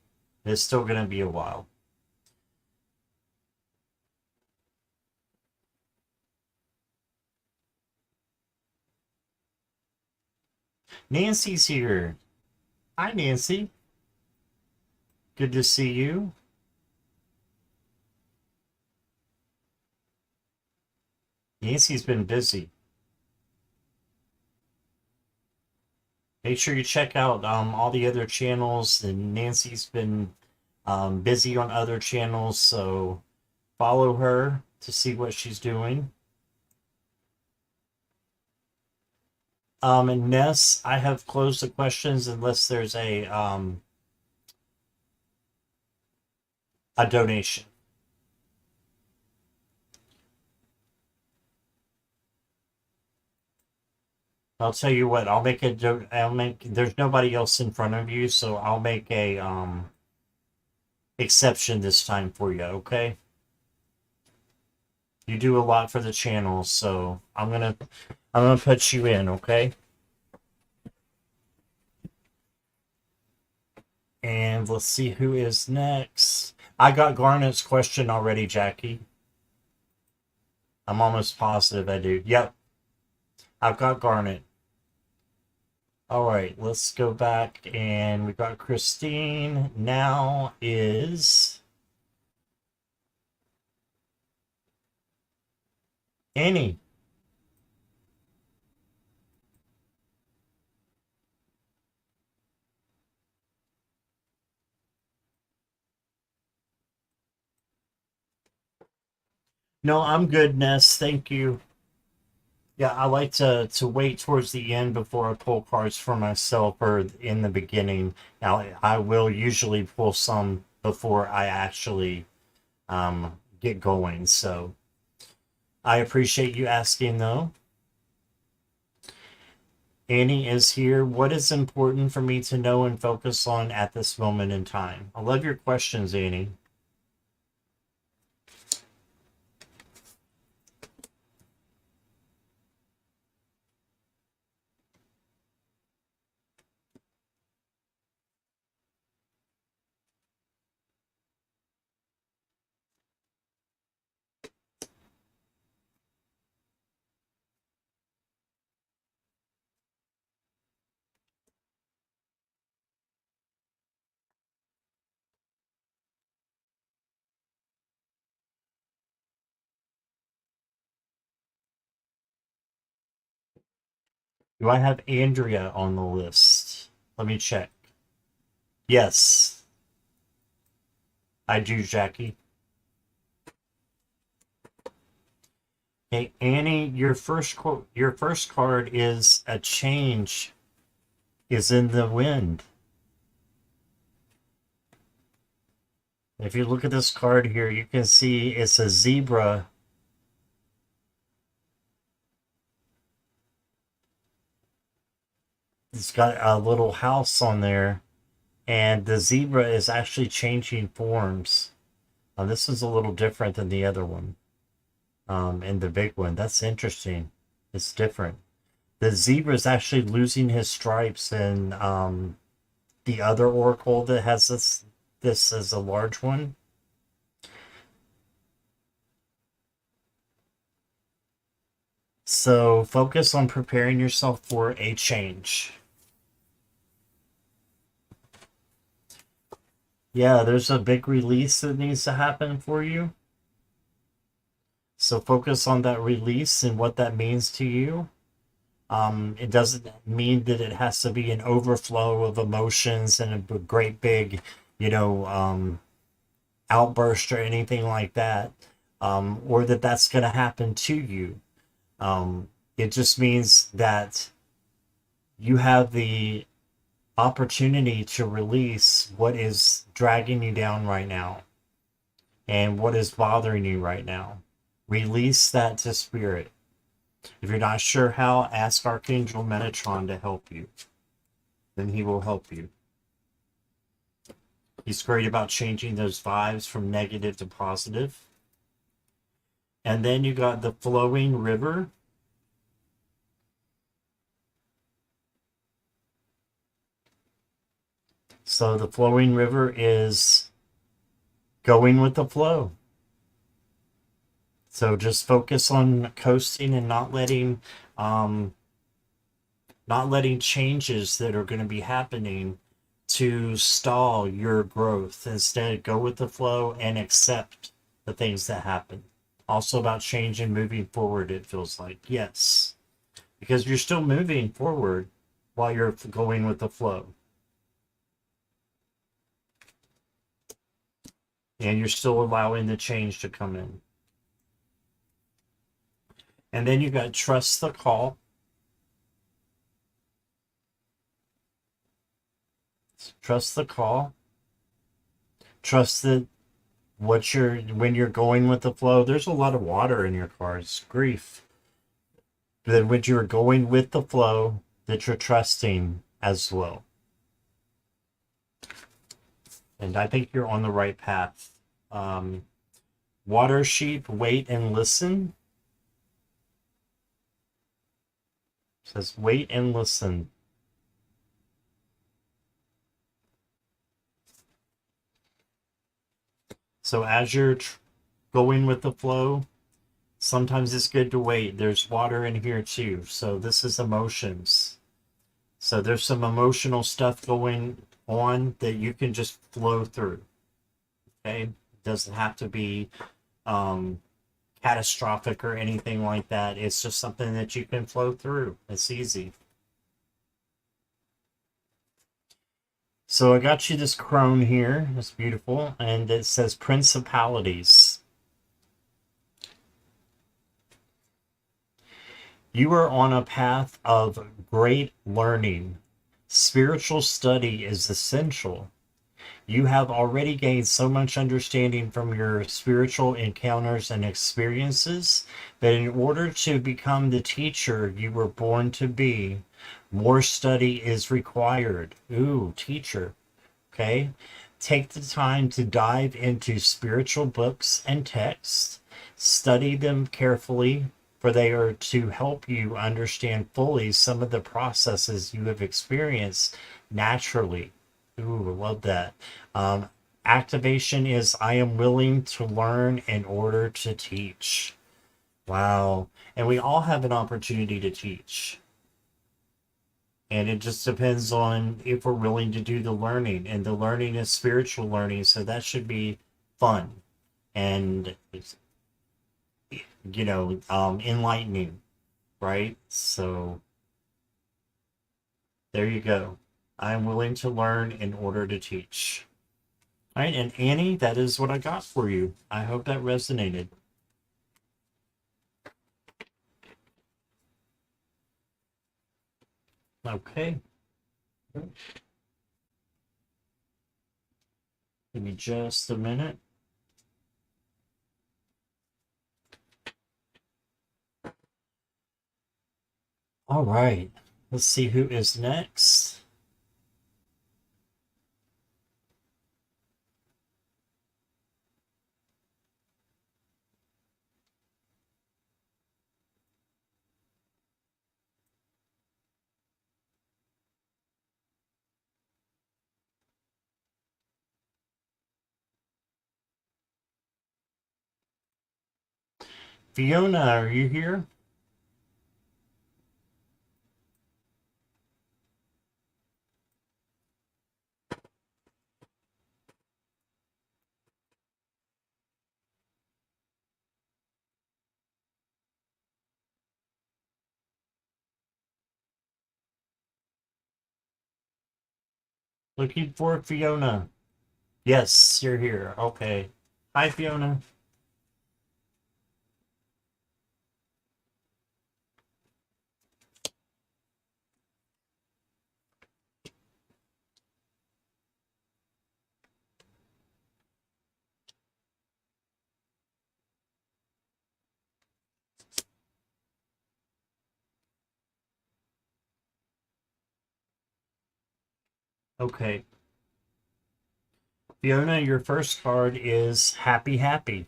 It's still going to be a while. Nancy's here. Hi, Nancy. Good to see you. Nancy's been busy. Make sure you check out all the other channels. And Nancy's been busy on other channels, so follow her to see what she's doing. And Ness, I have closed the questions unless there's a donation. I'll tell you what, I'll make there's nobody else in front of you, so I'll make a exception this time for you, okay? You do a lot for the channel, so I'm gonna put you in, okay? And let's see who is next. I got Garnet's question already, Jackie. I'm almost positive I do. Yep, I've got Garnet. All right, let's go back, and we got Christine. Now is Annie. No, I'm good, Ness. Thank you. Yeah, I like to wait towards the end before I pull cards for myself or in the beginning. Now, I will usually pull some before I actually get going. So I appreciate you asking, though. Annie is here. What is important for me to know and focus on at this moment in time? I love your questions, Annie. Do I have Andrea on the list? Let me check. Yes, I do, Jackie. Hey, Annie, your first card is a change is in the wind. If you look at this card here, you can see it's a zebra. It's got a little house on there, and the zebra is actually changing forms. This is a little different than the other one, and the big one. That's interesting. It's different. The zebra is actually losing his stripes, and the other oracle that has this is a large one. So focus on preparing yourself for a change. Yeah, there's a big release that needs to happen for you. So focus on that release and what that means to you. It doesn't mean that it has to be an overflow of emotions and a great big, outburst or anything like that, or that that's going to happen to you. It just means that you have the opportunity to release what is dragging you down right now and what is bothering you right now. Release that to spirit. If you're not sure how, ask Archangel Metatron to help you. Then he will help you. He's great about changing those vibes from negative to positive. And then you got the flowing river. So the flowing river is going with the flow. So just focus on coasting and not letting changes that are going to be happening to stall your growth. Instead, go with the flow and accept the things that happen. Also about change and moving forward, it feels like. Yes. Because you're still moving forward while you're going with the flow. And you're still allowing the change to come in. And then you got trust the call. Trust the call. Trust that when you're going with the flow, there's a lot of water in your cards. Grief. That when you're going with the flow, that you're trusting as well. And I think you're on the right path. Water sheep, wait and listen. It says wait and listen. So as you're going with the flow, sometimes it's good to wait. There's water in here too. So this is emotions. So there's some emotional stuff going on that you can just flow through. Okay? It doesn't have to be catastrophic or anything like that. It's just something that you can flow through. It's easy. So I got you this crone here. It's beautiful. And it says principalities. You are on a path of great learning. Spiritual study is essential. You have already gained so much understanding from your spiritual encounters and experiences that in order to become the teacher you were born to be, more study is required. Ooh, teacher. Okay. Take the time to dive into spiritual books and texts. Study them carefully, for they are to help you understand fully some of the processes you have experienced naturally. Ooh, I love that. Activation is I am willing to learn in order to teach. Wow. And we all have an opportunity to teach. And it just depends on if we're willing to do the learning. And the learning is spiritual learning, so that should be fun and enlightening, right? So There you go. I'm willing to learn in order to teach. All right, and Annie, that is what I got for you. I hope that resonated. Okay. Give me just a minute. All right. Let's see who is next. Fiona, are you here? Looking for Fiona. Yes, you're here. Okay. Hi, Fiona. Okay. Fiona, your first card is Happy Happy.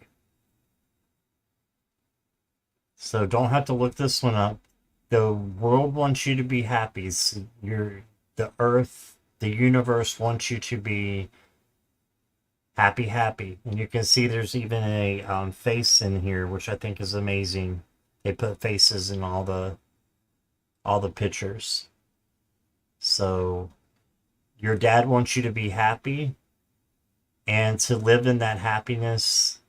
So don't have to look this one up. The world wants you to be happy. So the earth, the universe wants you to be happy, happy. And you can see there's even a face in here, which I think is amazing. They put faces in all the pictures. So your dad wants you to be happy and to live in that happiness.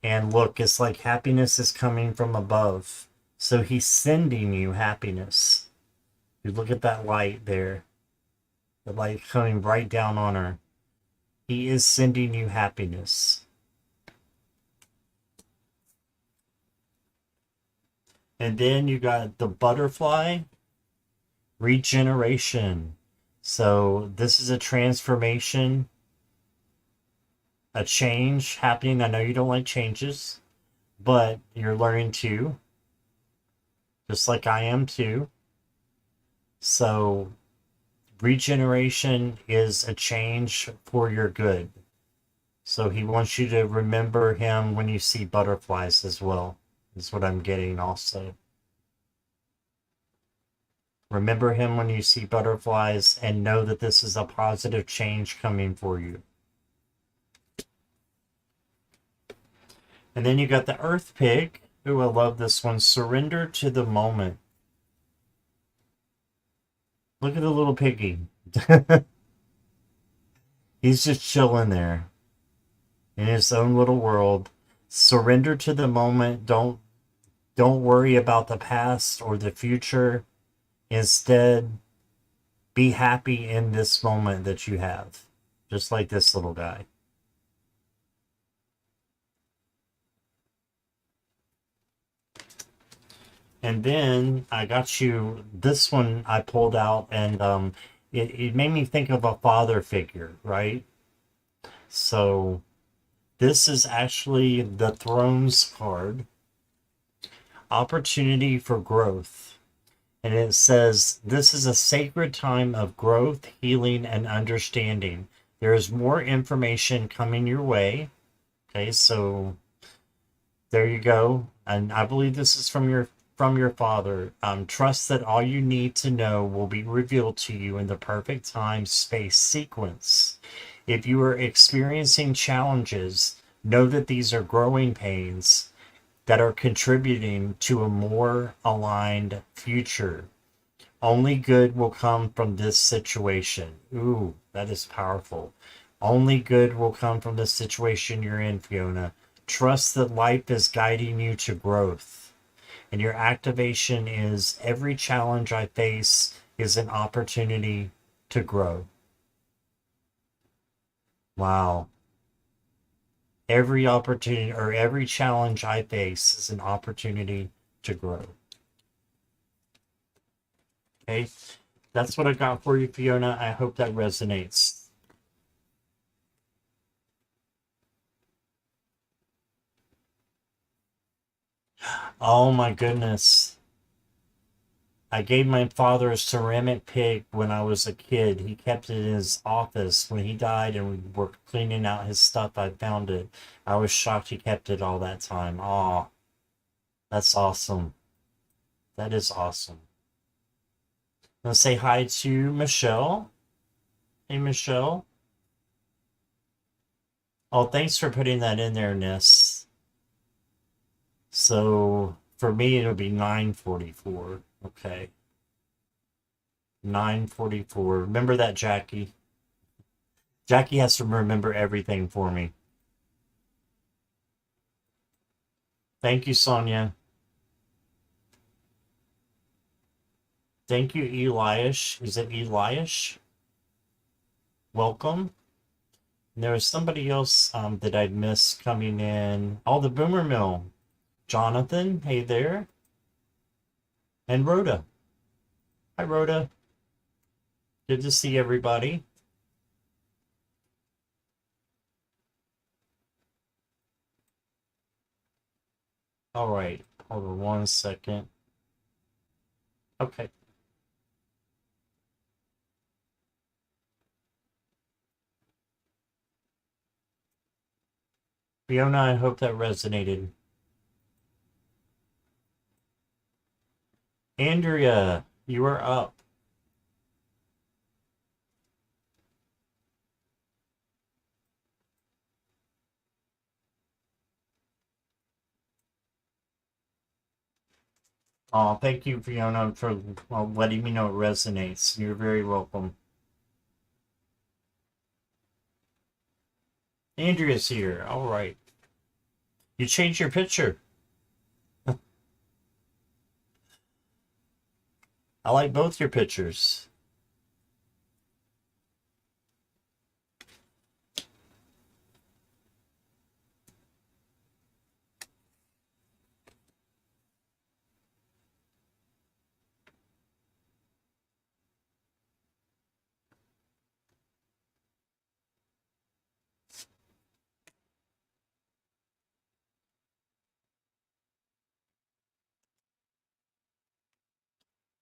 And look, it's like happiness is coming from above. So he's sending you happiness. You look at that light there, the light coming right down on her. He is sending you happiness. And then you got the butterfly, regeneration. So this is a transformation, a change happening. I know you don't like changes, but you're learning to, just like I am too. So regeneration is a change for your good. So he wants you to remember him when you see butterflies as well, is what I'm getting also. Remember him when you see butterflies and know that this is a positive change coming for you. And then you got the Earth Pig. Ooh, I love this one. Surrender to the moment. Look at the little piggy. He's just chilling there in his own little world. Surrender to the moment. Don't worry about the past or the future. Instead, be happy in this moment that you have. Just like this little guy. And then I got you this one I pulled out, and it made me think of a father figure, right? So this is actually the Thrones card, Opportunity for Growth. And it says, this is a sacred time of growth, healing, and understanding. There is more information coming your way. Okay, so there you go. And I believe this is from your father. Trust that all you need to know will be revealed to you in the perfect time space sequence. If you are experiencing challenges, know that these are growing pains that are contributing to a more aligned future. Only good will come from this situation. Ooh, that is powerful. Only good will come from the situation you're in, Fiona. Trust that life is guiding you to growth. And your activation is every challenge I face is an opportunity to grow. Wow. Every opportunity or every challenge I face is an opportunity to grow. Okay. That's what I got for you, Fiona. I hope that resonates. Oh my goodness. I gave my father a ceramic pig when I was a kid. He kept it in his office. When he died and we were cleaning out his stuff, I found it. I was shocked he kept it all that time. Oh, that's awesome. That is awesome. Let's say hi to Michelle. Hey, Michelle. Oh, thanks for putting that in there, Nis. So for me, it'll be 9:44. Okay. 9:44. Remember that, Jackie. Jackie has to remember everything for me. Thank you, Sonia. Thank you, Eliash. Is it Eliash? Welcome. And there was somebody else that I'd missed coming in. Oh, the Boomer Mill. Jonathan, hey there. And Rhoda. Hi, Rhoda. Good to see everybody. All right. Hold on 1 second. Okay. Fiona, I hope that resonated. Andrea, you are up. Oh, thank you, Fiona, for letting me know it resonates. You're very welcome. Andrea's here. All right. You changed your picture. I like both your pictures.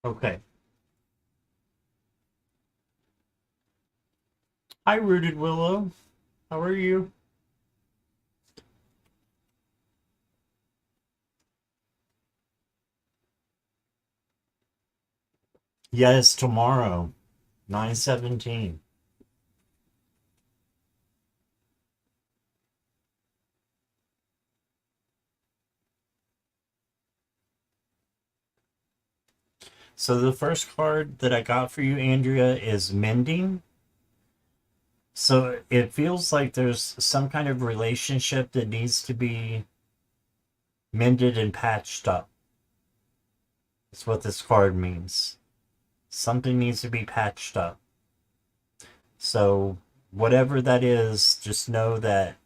Okay. Hi, Rooted Willow. How are you? Yes, tomorrow, 9:17. So the first card that I got for you, Andrea, is Mending. So it feels like there's some kind of relationship that needs to be mended and patched up. That's what this card means. Something needs to be patched up. So whatever that is, just know that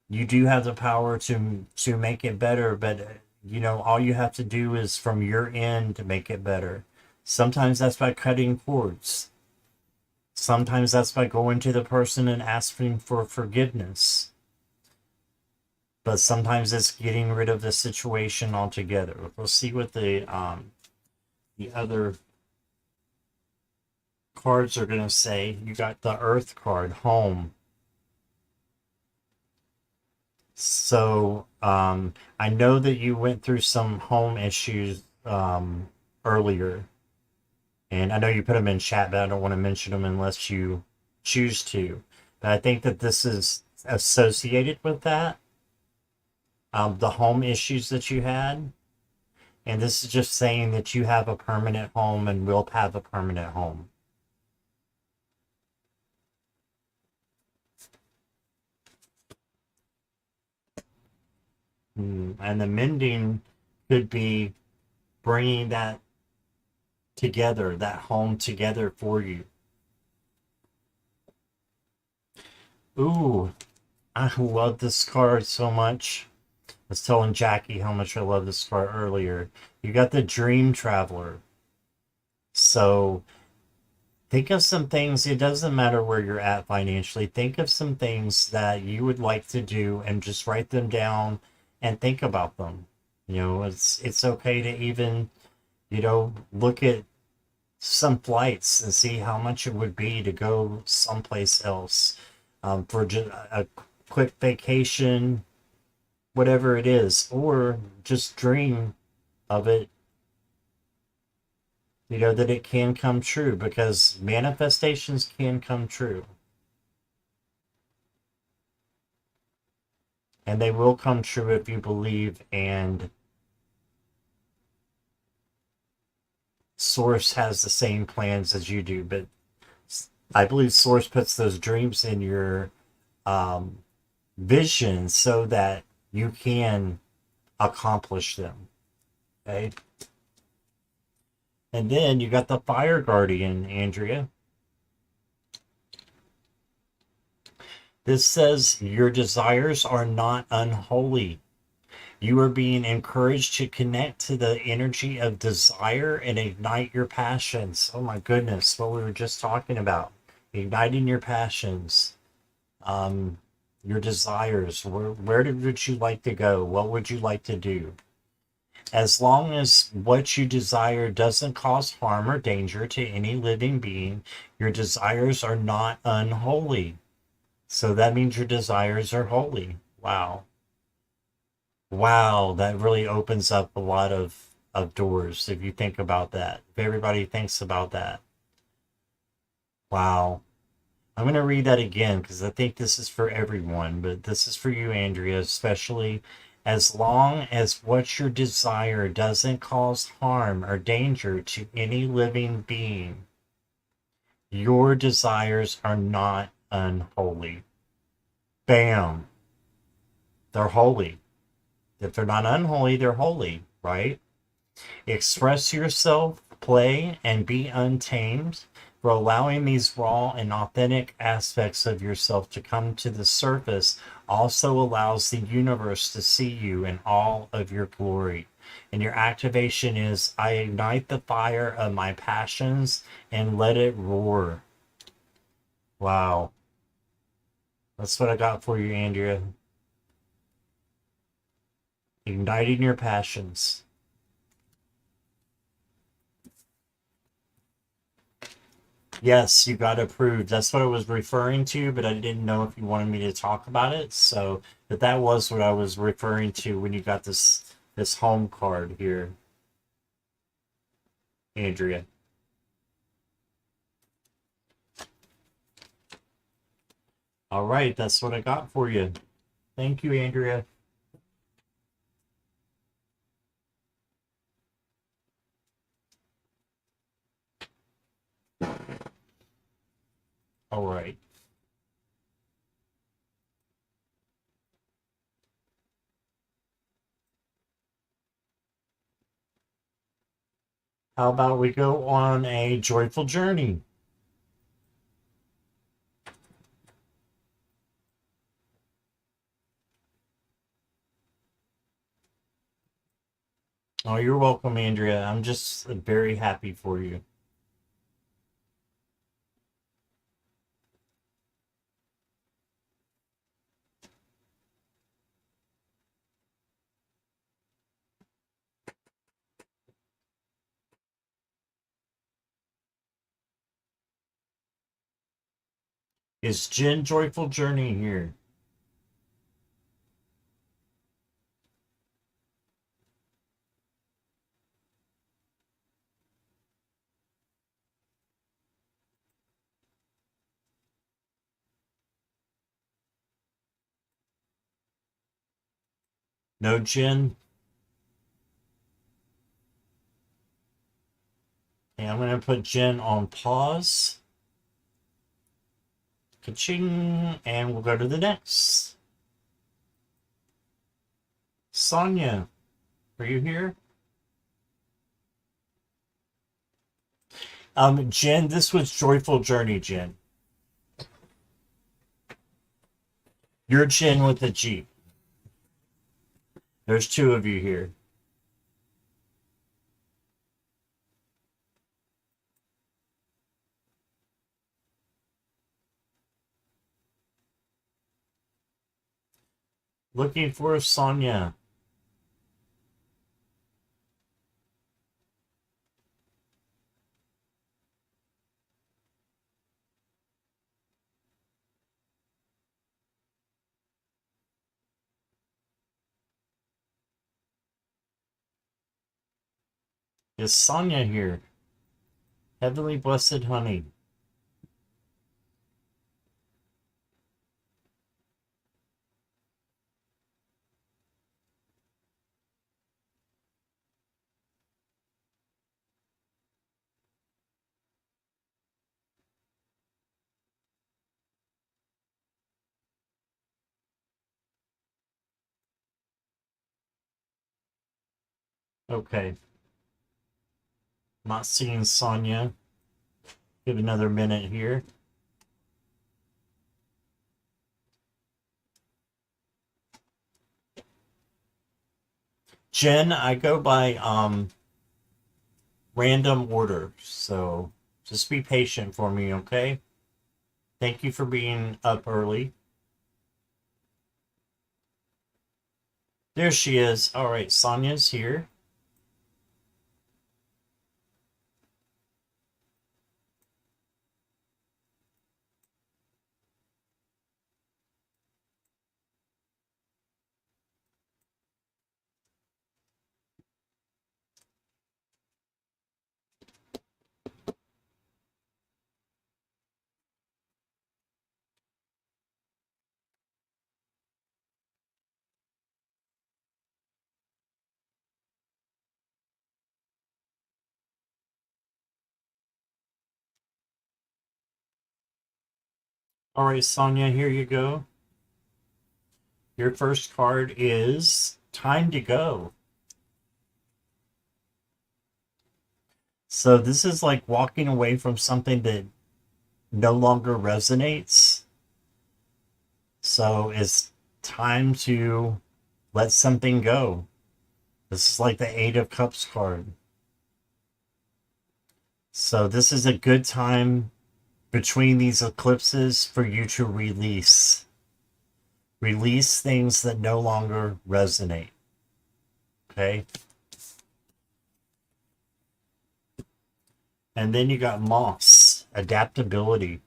you do have the power to make it better, but all you have to do is from your end to make it better. Sometimes that's by cutting cords. Sometimes that's by going to the person and asking for forgiveness. But sometimes it's getting rid of the situation altogether. We'll see what the other cards are gonna say. You got the Earth card, Home. So I know that you went through some home issues earlier, and I know you put them in chat, but I don't want to mention them unless you choose to. But I think that this is associated with that, the home issues that you had, and this is just saying that you have a permanent home and will have a permanent home. And the mending could be bringing that together, that home together for you. Ooh, I love this card so much. I was telling Jackie how much I love this card earlier. You got the Dream Traveler. So think of some things. It doesn't matter where you're at financially. Think of some things that you would like to do and just write them down and think about them. You know, it's okay to even, look at some flights and see how much it would be to go someplace else, for just a quick vacation, whatever it is, or just dream of it, that it can come true, because manifestations can come true, and they will come true if you believe. And Source has the same plans as you do, but I believe Source puts those dreams in your um, vision so that you can accomplish them. Okay. And then you got the Fire Guardian, Andrea. This says your desires are not unholy. You are being encouraged to connect to the energy of desire and ignite your passions. Oh my goodness, what we were just talking about. Igniting your passions, um, your desires. Where would you like to go? What would you like to do? As long as what you desire doesn't cause harm or danger to any living being, your desires are not unholy. So that means your desires are holy. Wow. Wow, that really opens up a lot of doors if you think about that. If everybody thinks about that. Wow. I'm going to read that again because I think this is for everyone, but this is for you, Andrea, especially. As long as what you desire doesn't cause harm or danger to any living being, your desires are not unholy. Bam. They're holy. If they're not unholy, they're holy, right? Express yourself, play, and be untamed. For allowing these raw and authentic aspects of yourself to come to the surface also allows the universe to see you in all of your glory. And your activation is I ignite the fire of my passions and let it roar. Wow. That's what I got for you, Andrea. Igniting your passions. Yes, you got approved. That's what I was referring to, but I didn't know if you wanted me to talk about it. So, but that was what I was referring to when you got this home card here, Andrea. All right, that's what I got for you. Thank you, Andrea. All right. How about we go on a joyful journey? Oh, you're welcome, Andrea. I'm just very happy for you. Is Jen Joyful Journey here? No, Jen? Okay, I'm going to put Jen on pause. Ka-ching, and we'll go to the next. Sonia, are you here? Jen, this was Joyful Journey, Jen. You're Jen with a G. There's two of you here. Looking for Sonia. Is Sonia here? Heavenly Blessed Honey. Okay. Not seeing Sonia. Give another minute here. Jen, I go by random order, so just be patient for me, okay? Thank you for being up early. There she is. All right, Sonia's here. All right, Sonia, here you go. Your first card is Time to Go. So this is like walking away from something that no longer resonates. So it's time to let something go. This is like the Eight of Cups card. So this is a good time between these eclipses for you to release. Release things that no longer resonate. Okay? And then you got Moss, adaptability.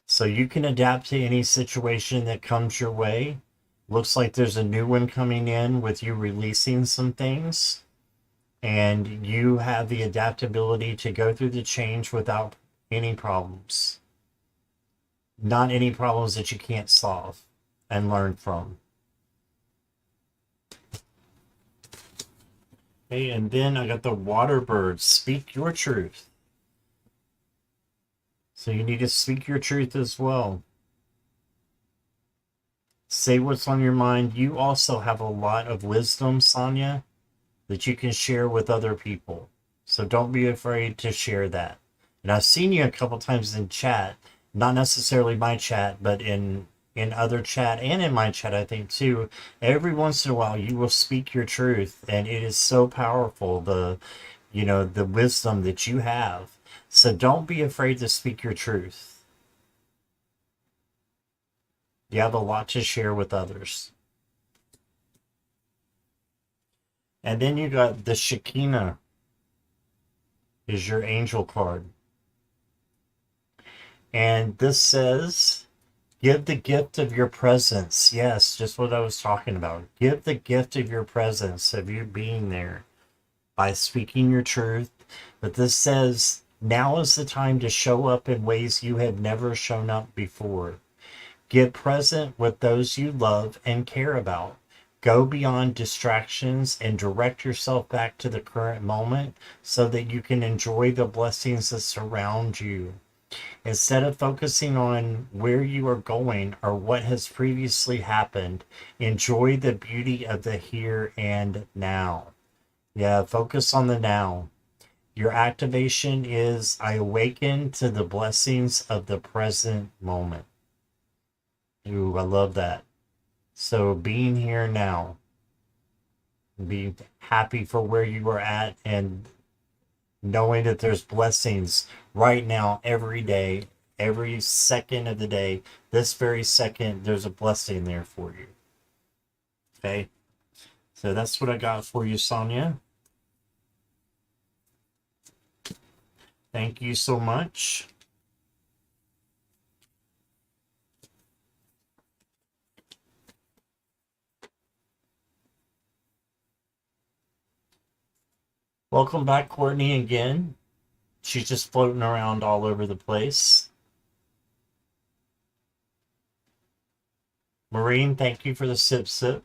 So you can adapt to any situation that comes your way. Looks like there's a new one coming in with you releasing some things. And you have the adaptability to go through the change without any problems. Not any problems that you can't solve and learn from. Okay, and then I got the water bird. Speak your truth. So you need to speak your truth as well. Say what's on your mind. You also have a lot of wisdom, Sonia, that you can share with other people. So don't be afraid to share that. And I've seen you a couple times in chat, not necessarily my chat, but in other chat and in my chat, I think too. Every once in a while you will speak your truth, and it is so powerful, the wisdom that you have. So don't be afraid to speak your truth. You have a lot to share with others. And then you got the Shekinah is your angel card. And this says, give the gift of your presence. Yes, just what I was talking about. Give the gift of your presence, of you being there by speaking your truth. But this says, now is the time to show up in ways you have never shown up before. Get present with those you love and care about. Go beyond distractions and direct yourself back to the current moment so that you can enjoy the blessings that surround you. Instead of focusing on where you are going or what has previously happened, enjoy the beauty of the here and now. Yeah, focus on the now. Your activation is I awaken to the blessings of the present moment. Ooh, I love that. So being here now, be happy for where you are at and knowing that there's blessings right now, every day, every second of the day, this very second, there's a blessing there for you. Okay. So that's what I got for you, Sonia. Thank you so much. Welcome back, Courtney, again. She's just floating around all over the place. Maureen, thank you for the sip sip.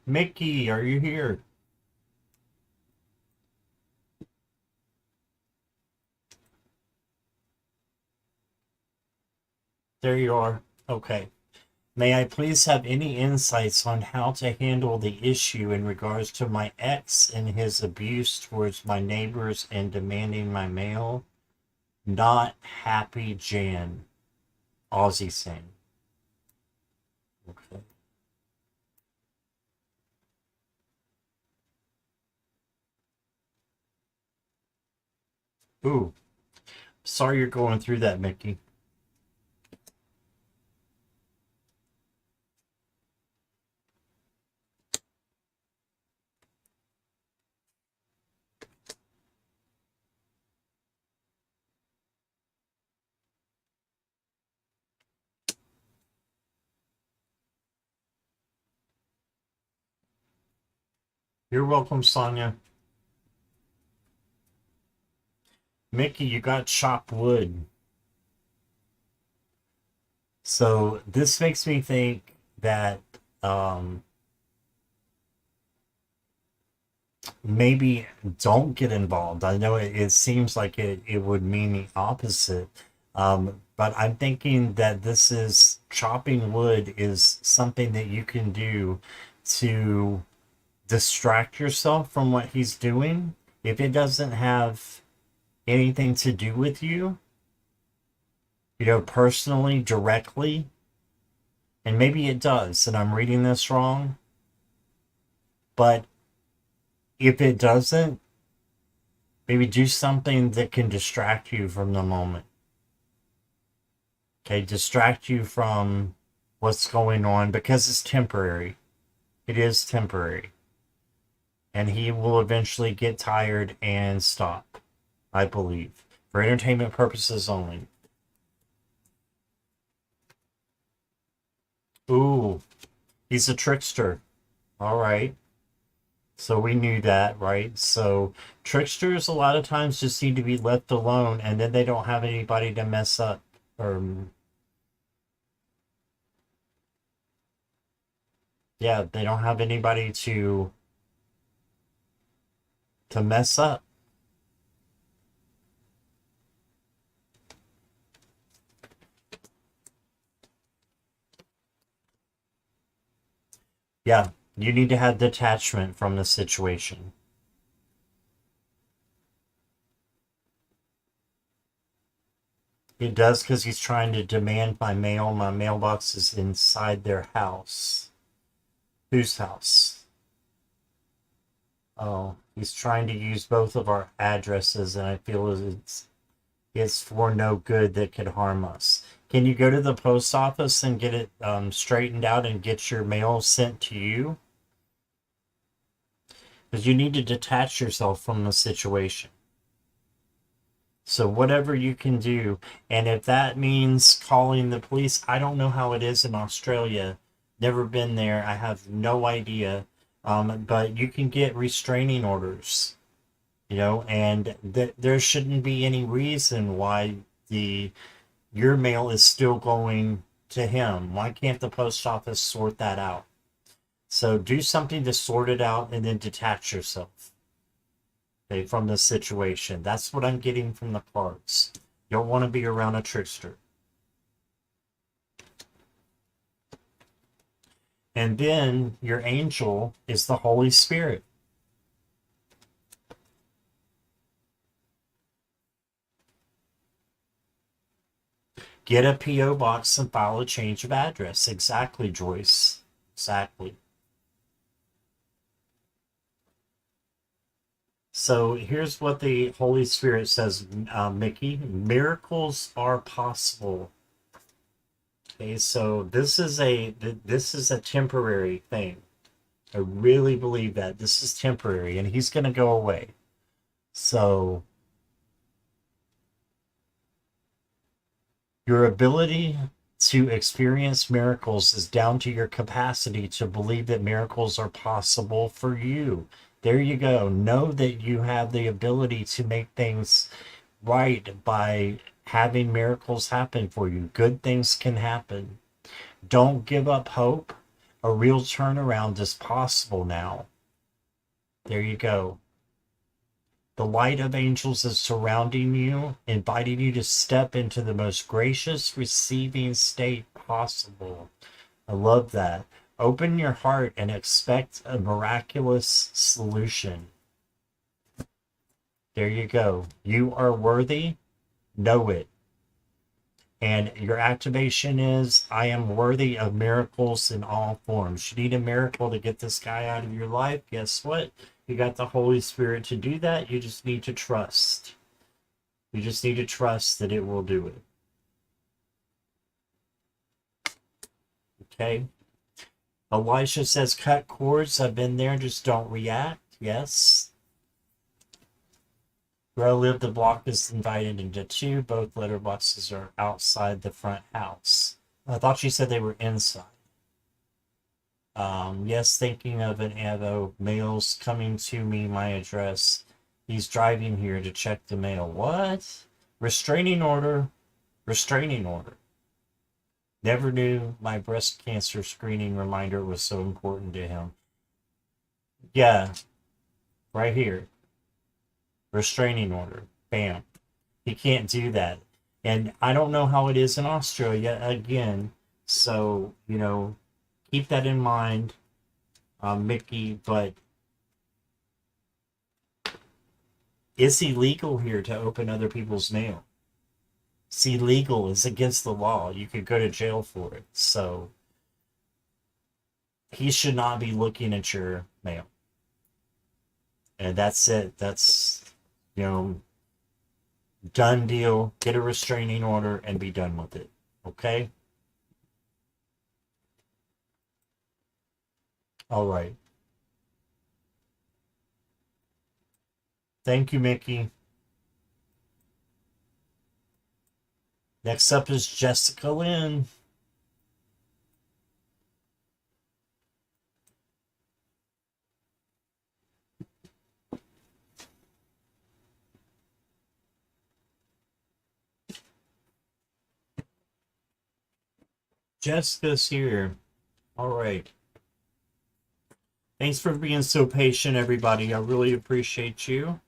Mickey, are you here? There you are. Okay. May I please have any insights on how to handle the issue in regards to my ex and his abuse towards my neighbors and demanding my mail? Not happy, Jan. Aussie saying. Okay. Ooh, sorry you're going through that, Mickey. You're welcome, Sonia. Mickey, you got chopped wood. So this makes me think that um, maybe don't get involved. I know it seems like it would mean the opposite. But I'm thinking that this is chopping wood is something that you can do to distract yourself from what he's doing. If it doesn't have anything to do with you, personally, directly, and maybe it does, and I'm reading this wrong, but if it doesn't, maybe do something that can distract you from the moment. Okay, distract you from what's going on because it's temporary. It is temporary. And he will eventually get tired and stop, I believe, for entertainment purposes only. Ooh, he's a trickster. All right. So we knew that, right? So tricksters a lot of times just need to be left alone and then they don't have anybody to mess up or yeah, they don't have anybody to mess up. Yeah, you need to have detachment from the situation. It does because he's trying to demand my mail. My mailbox is inside their house. Whose house? Oh, he's trying to use both of our addresses, and I feel it's for no good that could harm us. Can you go to the post office and get it straightened out and get your mail sent to you? Because you need to detach yourself from the situation. So whatever you can do, and if that means calling the police, I don't know how it is in Australia, Never been there. I have no idea. But you can get restraining orders, and there shouldn't be any reason why the your mail is still going to him. Why can't the post office sort that out? So do something to sort it out and then detach yourself, okay, from the situation. That's what I'm getting from the cards. You don't want to be around a trickster. And then your angel is the Holy Spirit. Get a P.O. box and file a change of address. Exactly, Joyce. Exactly. So here's what the Holy Spirit says, Mickey. Miracles are possible. Okay, so this is a temporary thing. I really believe that this is temporary, and he's going to go away. So your ability to experience miracles is down to your capacity to believe that miracles are possible for you. There you go. Know that you have the ability to make things right by having miracles happen for you. Good things can happen. Don't give up hope. A real turnaround is possible now. There you go. The light of angels is surrounding you, inviting you to step into the most gracious receiving state possible. I love that. Open your heart and expect a miraculous solution. There you go. You are worthy. Know it. And your activation is I am worthy of miracles in all forms. You need a miracle to get this guy out of your life. Guess what? You got the Holy Spirit to do that. You just need to trust. You just need to trust that it will do it. Okay? Elisha says, cut cords. I've been there. Just don't react. Yes. Where I live, the block is divided into two. Both letterboxes are outside the front house. I thought she said they were inside. Yes, thinking of an Evo. Mail's coming to me, my address. He's driving here to check the mail. What? Restraining order. Restraining order. Never knew my breast cancer screening reminder was so important to him. Yeah, right here. Restraining order. Bam. He can't do that. And I don't know how it is in Australia again. So, keep that in mind, Mickey. But it's illegal here to open other people's mail. It's illegal. It's against the law. You could go to jail for it. So he should not be looking at your mail. And that's it. That's, done deal. Get a restraining order and be done with it. Okay? All right. Thank you, Mickey. Next up is Jessica Lynn. Jessica's here. All right. Thanks for being so patient, everybody. I really appreciate you.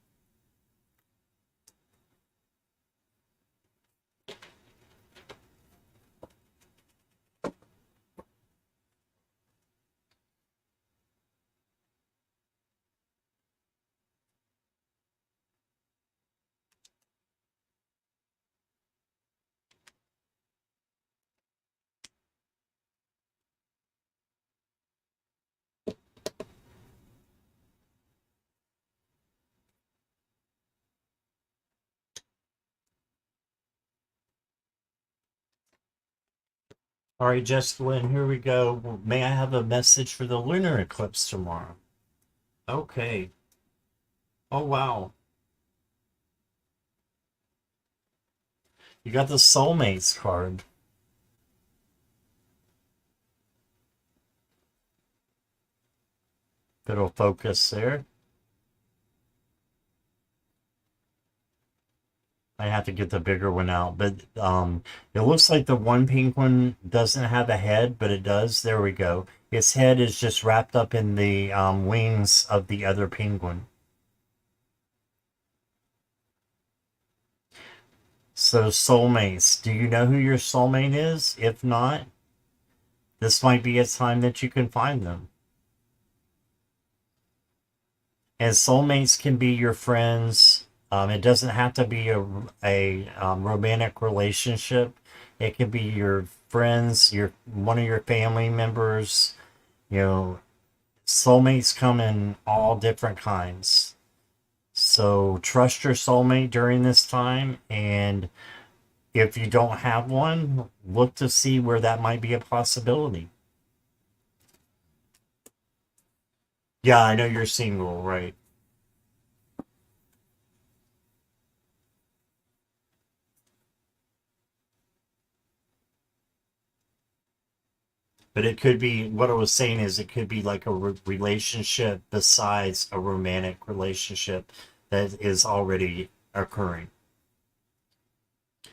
All right, Jessica Lynn, here we go. May I have a message for the lunar eclipse tomorrow? Okay. Oh, wow. You got the Soulmates card. It'll focus there. I have to get the bigger one out, but it looks like the one pink one doesn't have a head, but it does. There we go. Its head is just wrapped up in the wings of the other penguin. So soulmates, do you know who your soulmate is? If not, this might be a time that you can find them. And soulmates can be your friends. It doesn't have to be a romantic relationship. It can be your friends, your one of your family members. You know, soulmates come in all different kinds. So trust your soulmate during this time, and if you don't have one, look to see where that might be a possibility. Yeah, I know you're single, right? But it could be, what I was saying is it could be like a relationship besides a romantic relationship that is already occurring.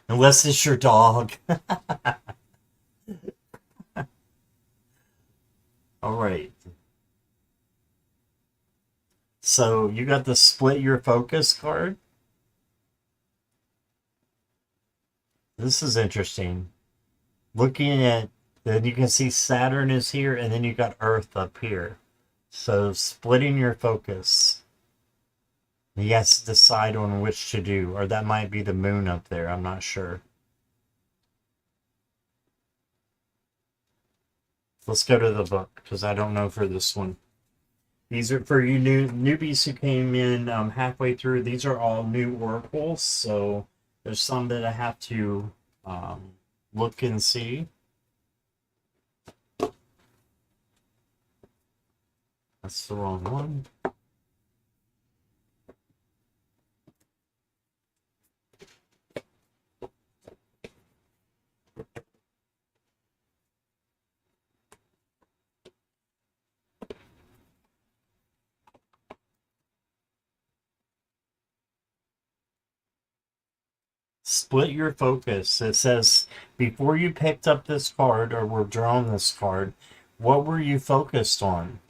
Unless it's your dog. All right. So you got the split your focus card. This is interesting. Looking at, then you can see Saturn is here, and then you got Earth up here. So splitting your focus. He has to decide on which to do, or that might be the moon up there. I'm not sure. Let's go to the book because I don't know for this one. These are for you newbies who came in halfway through. These are all new oracles, so there's some that I have to look and see. That's the wrong one. Split your focus. It says, before you picked up this card or were drawn this card, what were you focused on?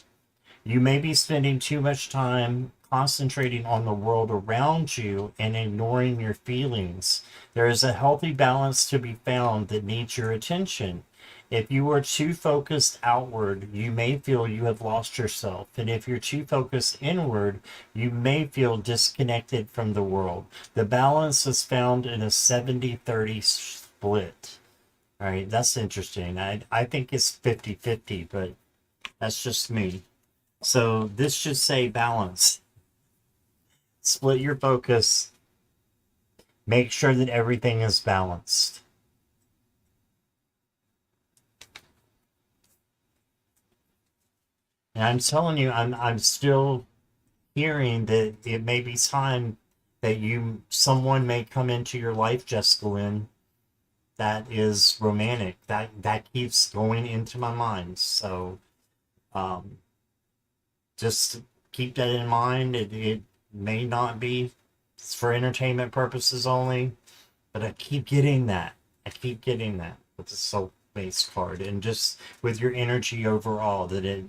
You may be spending too much time concentrating on the world around you and ignoring your feelings. There is a healthy balance to be found that needs your attention. If you are too focused outward, you may feel you have lost yourself. And if you're too focused inward, you may feel disconnected from the world. The balance is found in a 70-30 split. All right, that's interesting. I think it's 50-50, but that's just me. So this should say balance. Split your focus. Make sure that everything is balanced. And I'm telling you, I'm still hearing that it may be time that someone may come into your life, Jessica Lynn, that is romantic. That keeps going into my mind. So um, just keep that in mind. It may not be, it's for entertainment purposes only, but I keep getting that. I keep getting that with the soul base card, and just with your energy overall, that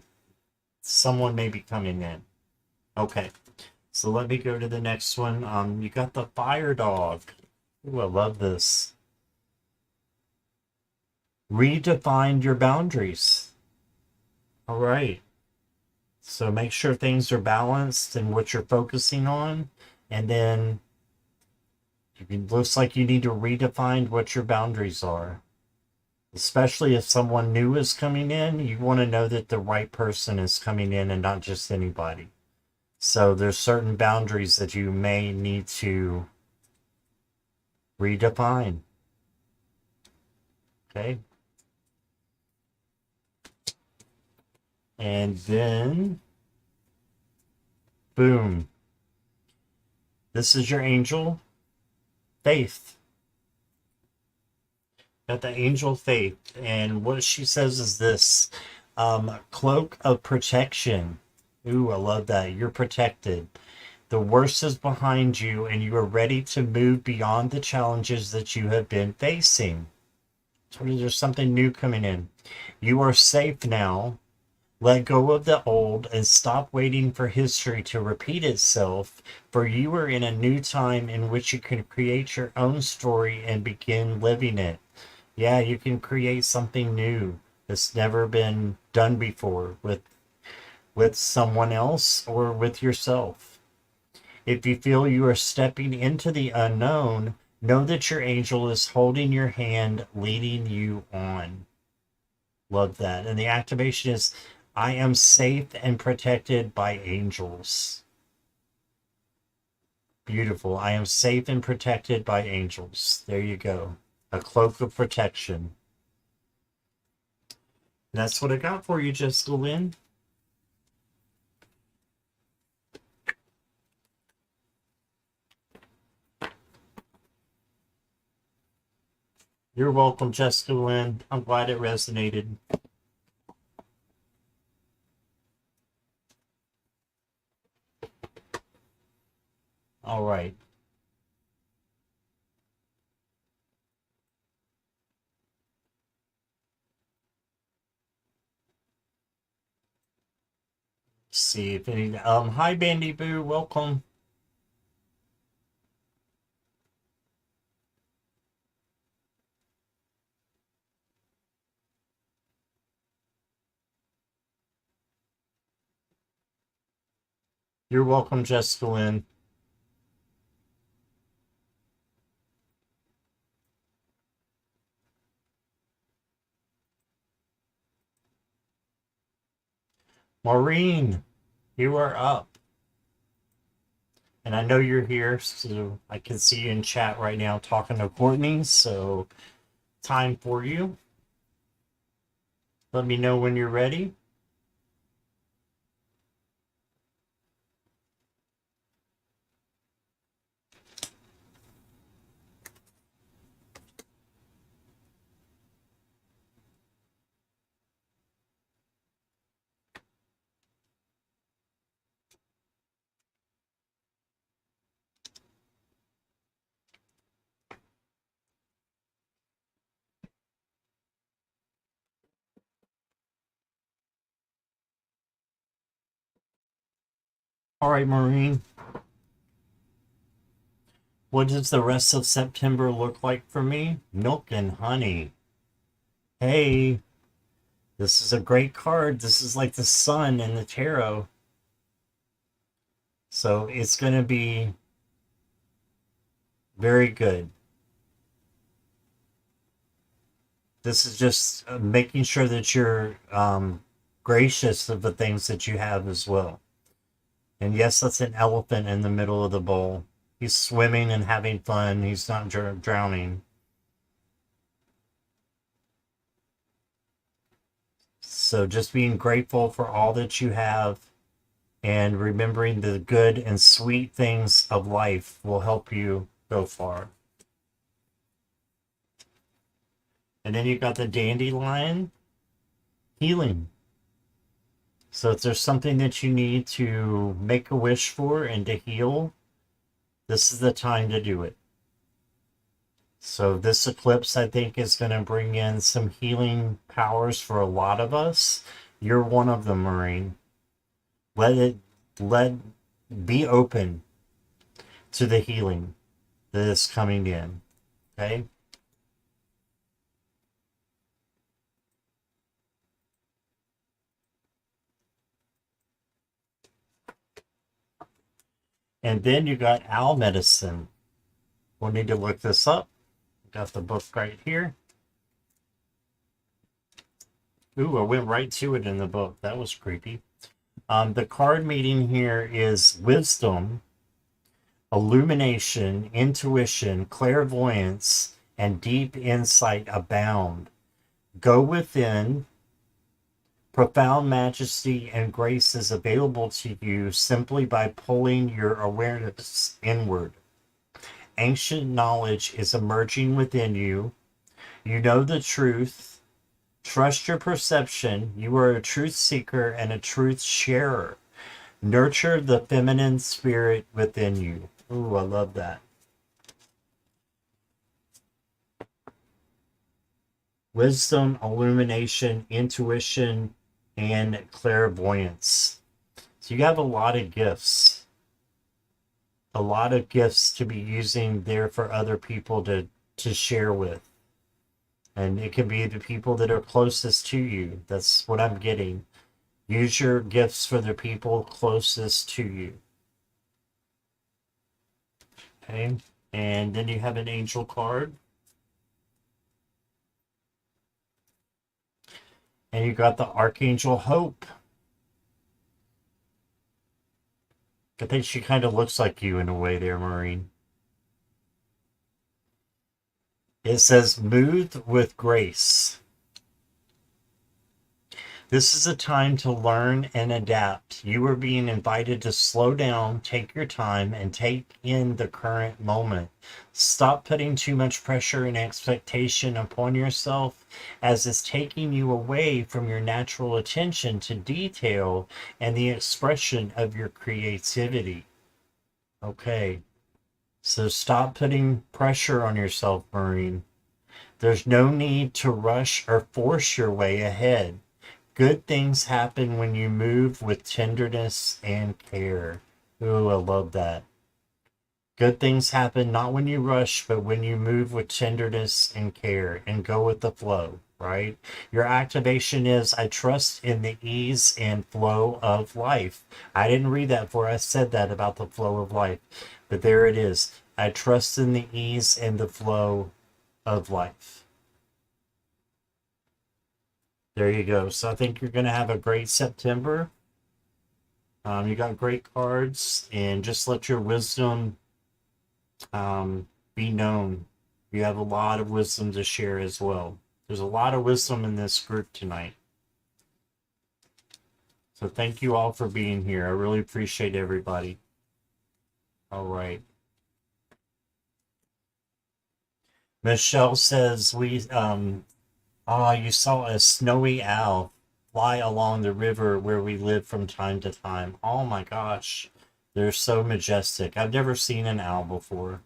someone may be coming in. Okay, so let me go to the next one. You got the fire dog. Ooh, I love this. Redefine your boundaries. All right. So make sure things are balanced and what you're focusing on. And then it looks like you need to redefine what your boundaries are. Especially if someone new is coming in, you want to know that the right person is coming in and not just anybody. So there's certain boundaries that you may need to redefine. Okay. And then, boom. This is your angel, Faith. Got the angel Faith. And what she says is this, cloak of protection. Ooh, I love that. You're protected. The worst is behind you, and you are ready to move beyond the challenges that you have been facing. So there's something new coming in. You are safe now. Let go of the old and stop waiting for history to repeat itself, for you are in a new time in which you can create your own story and begin living it. Yeah, you can create something new that's never been done before with someone else or with yourself. If you feel you are stepping into the unknown, know that your angel is holding your hand, leading you on. Love that. And the activation is I am safe and protected by angels. Beautiful. I am safe and protected by angels. There you go. A cloak of protection. That's what I got for you, Jessica Lynn. You're welcome, Jessica Lynn. I'm glad it resonated. All right. See if any. Hi, Bandy Boo. Welcome. You're welcome, Jessica Lynn. Maureen, you are up. And I know you're here, so I can see you in chat right now talking to Courtney. So, time for you. Let me know when you're ready. All right, Maureen. What does the rest of September look like for me? Milk and honey. Hey, this is a great card. This is like the sun in the tarot. So it's going to be very good. This is just making sure that you're gracious of the things that you have as well. And yes, that's an elephant in the middle of the bowl. He's swimming and having fun. He's not drowning. So just being grateful for all that you have and remembering the good and sweet things of life will help you go far. And then you got the dandelion healing. So if there's something that you need to make a wish for and to heal, this is the time to do it. So this eclipse, I think, is going to bring in some healing powers for a lot of us. You're one of them, Maureen. Be open to the healing that is coming in. Okay? And then you got owl medicine. We'll need to look this up. Got the book right here. Ooh, I went right to it in the book. That was creepy. The card meaning here is wisdom, illumination, intuition, clairvoyance, and deep insight abound. Go within. Profound majesty and grace is available to you simply by pulling your awareness inward. Ancient knowledge is emerging within you. You know the truth. Trust your perception. You are a truth seeker and a truth sharer. Nurture the feminine spirit within you. Ooh, I love that. Wisdom, illumination, intuition, and clairvoyance. So you have a lot of gifts. A lot of gifts to be using there for other people to share with. And it can be the people that are closest to you. That's what I'm getting. Use your gifts for the people closest to you. Okay. And then you have an angel card. And you got the Archangel Hope. I think she kind of looks like you in a way there, Maureen. It says, move with grace. This is a time to learn and adapt. You are being invited to slow down, take your time, and take in the current moment. Stop putting too much pressure and expectation upon yourself, as it's taking you away from your natural attention to detail and the expression of your creativity. Okay, so stop putting pressure on yourself, Maureen. There's no need to rush or force your way ahead. Good things happen when you move with tenderness and care. Ooh, I love that. Good things happen not when you rush, but when you move with tenderness and care and go with the flow, right? Your activation is, I trust in the ease and flow of life. I didn't read that before I said that about the flow of life, but there it is. I trust in the ease and the flow of life. There you go. So I think you're going to have a great September. You got great cards, and just let your wisdom be known. You have a lot of wisdom to share as well. There's a lot of wisdom in this group tonight. So thank you all for being here. I really appreciate everybody. All right. Michelle says you saw a snowy owl fly along the river where we live from time to time. Oh my gosh. They're so majestic. I've never seen an owl before.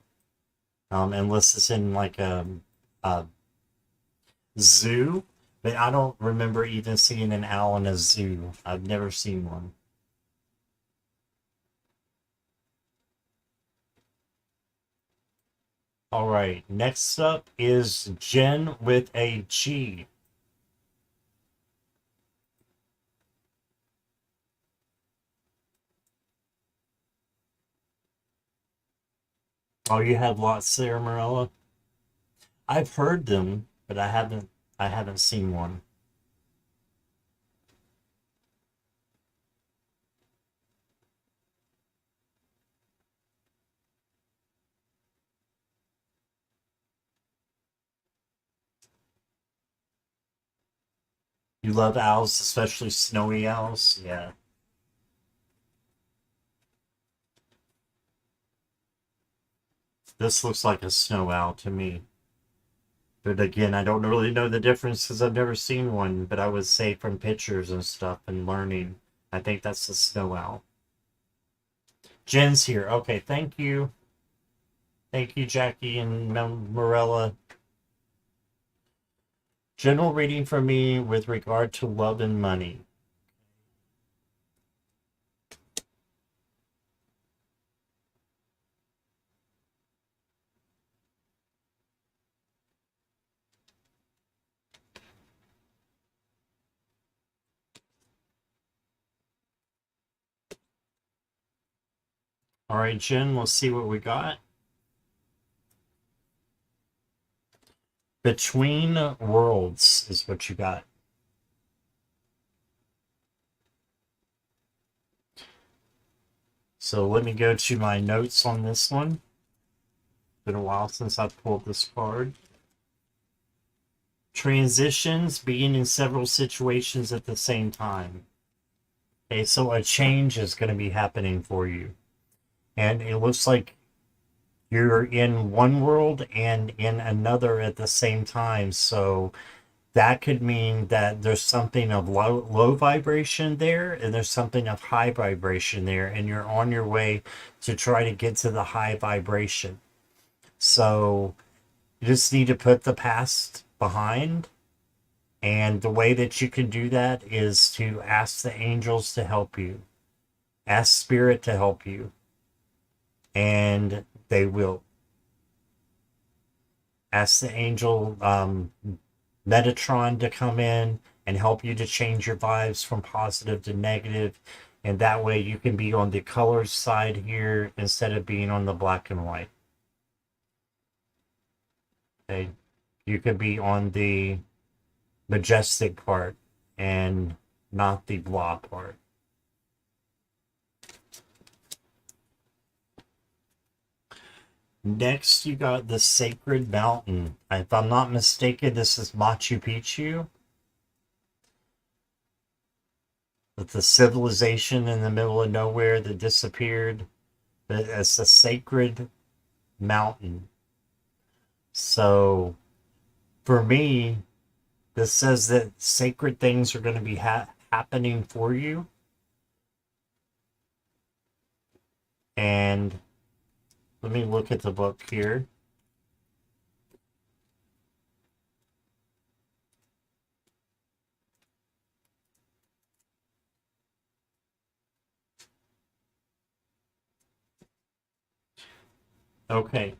Unless it's in like a zoo. But I don't remember even seeing an owl in a zoo. I've never seen one. All right. Next up is Jen with a G. Oh, you have lots there, Morella? I've heard them, but I haven't seen one. You love owls, especially snowy owls? Yeah. This looks like a snow owl to me. But again, I don't really know the difference because I've never seen one, but I would say from pictures and stuff and learning, I think that's a snow owl. Jen's here. Okay, thank you. Thank you, Jackie and Morella. General reading for me with regard to love and money. All right, Jen, let's see what we got. Between Worlds is what you got. So let me go to my notes on this one. Been a while since I pulled this card. Transitions, being in several situations at the same time. Okay, so a change is going to be happening for you. And it looks like you're in one world and in another at the same time. So that could mean that there's something of low vibration there and there's something of high vibration there, and you're on your way to try to get to the high vibration. So you just need to put the past behind. And the way that you can do that is to ask the angels to help you, ask spirit to help you, and they will. Ask the angel Metatron to come in and help you to change your vibes from positive to negative, and that way you can be on the colors side here instead of being on the black and white. Okay, you could be on the majestic part and not the blah part. Next, you got the Sacred Mountain. If I'm not mistaken, this is Machu Picchu. With the civilization in the middle of nowhere that disappeared. It's a sacred mountain. So, for me, this says that sacred things are going to be happening for you. And let me look at the book here. Okay,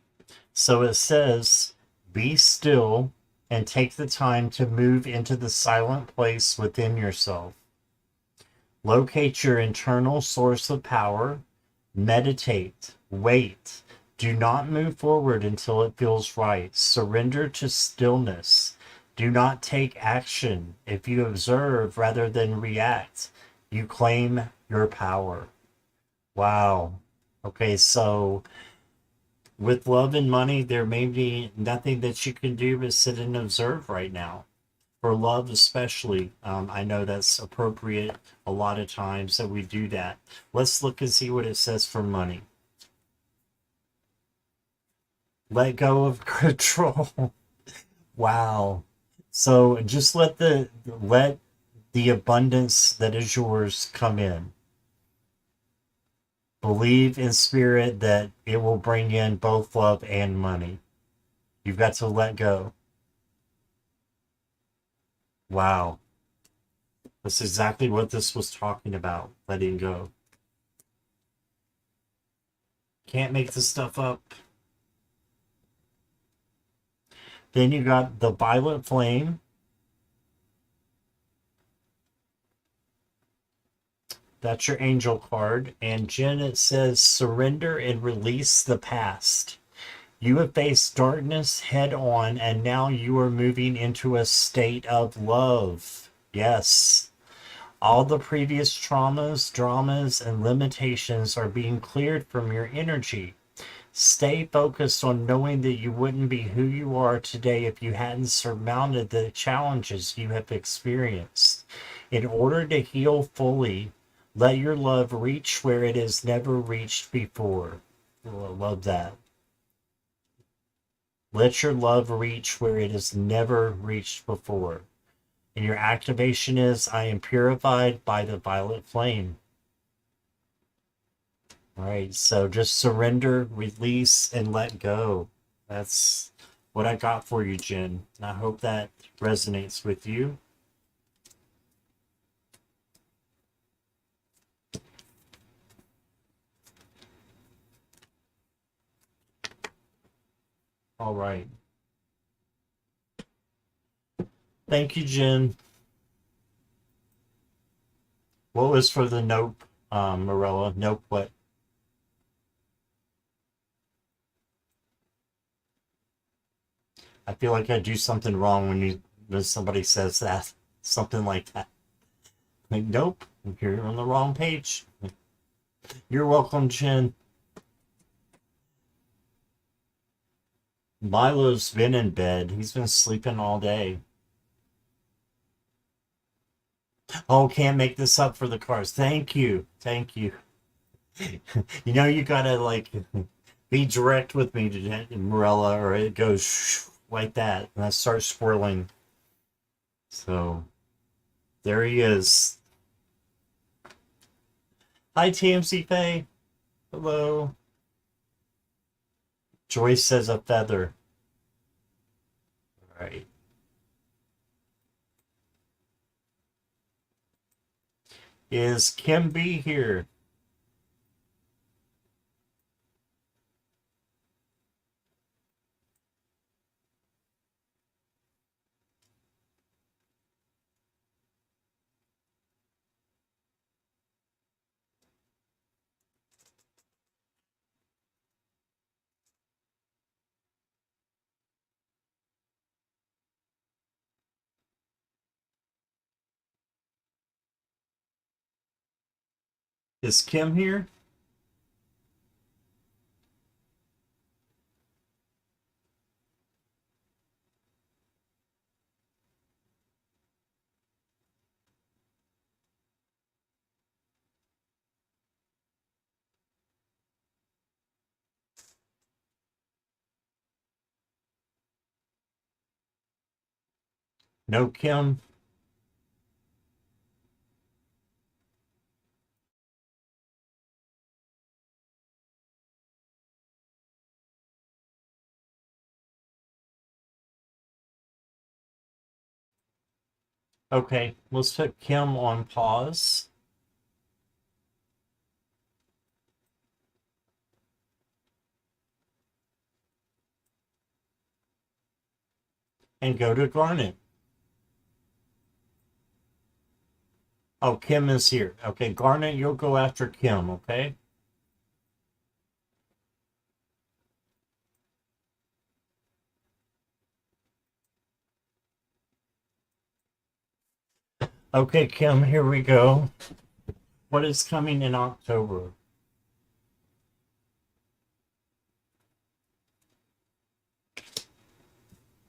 so it says, be still and take the time to move into the silent place within yourself. Locate your internal source of power. Meditate. Wait. Do not move forward until it feels right. Surrender to stillness. Do not take action. If you observe rather than react, you claim your power. Wow. Okay, so with love and money, there may be nothing that you can do but sit and observe right now. For love, especially, I know that's appropriate a lot of times that we do that. Let's look and see what it says for money. Let go of control. Wow. So just let the abundance that is yours come in. Believe in spirit that it will bring in both love and money. You've got to let go. Wow. That's exactly what this was talking about, letting go. Can't make this stuff up. Then you got the Violet Flame. That's your angel card. And Jen, it says, surrender and release the past. You have faced darkness head on, and now you are moving into a state of love. Yes. All the previous traumas, dramas, and limitations are being cleared from your energy. Stay focused on knowing that you wouldn't be who you are today if you hadn't surmounted the challenges you have experienced. In order to heal fully, let your love reach where it has never reached before. Oh, I love that. Let your love reach where it has never reached before. And your activation is, I am purified by the violet flame. All right, so just surrender, release, and let go. That's what I got for you, Jen. And I hope that resonates with you. All right. Thank you, Jen. What was for the nope, Morella? Nope, what? I feel like I do something wrong when somebody says that. Something like that. Like, nope, you're on the wrong page. You're welcome, Jen. Milo's been in bed. He's been sleeping all day. Oh, can't make this up for the cars. Thank you. Thank you. You know, you gotta, like, be direct with me, to, Morella, or it goes like that, and I start swirling. So there he is. Hi, TMC Faye. Hello. Joyce says a feather. All right. Is Kim B here? Is Kim here? No, Kim. Okay, let's put Kim on pause and go to Garnet. Oh, Kim is here. Okay, Garnet, you'll go after Kim, okay? Okay, Kim, here we go. What is coming in October?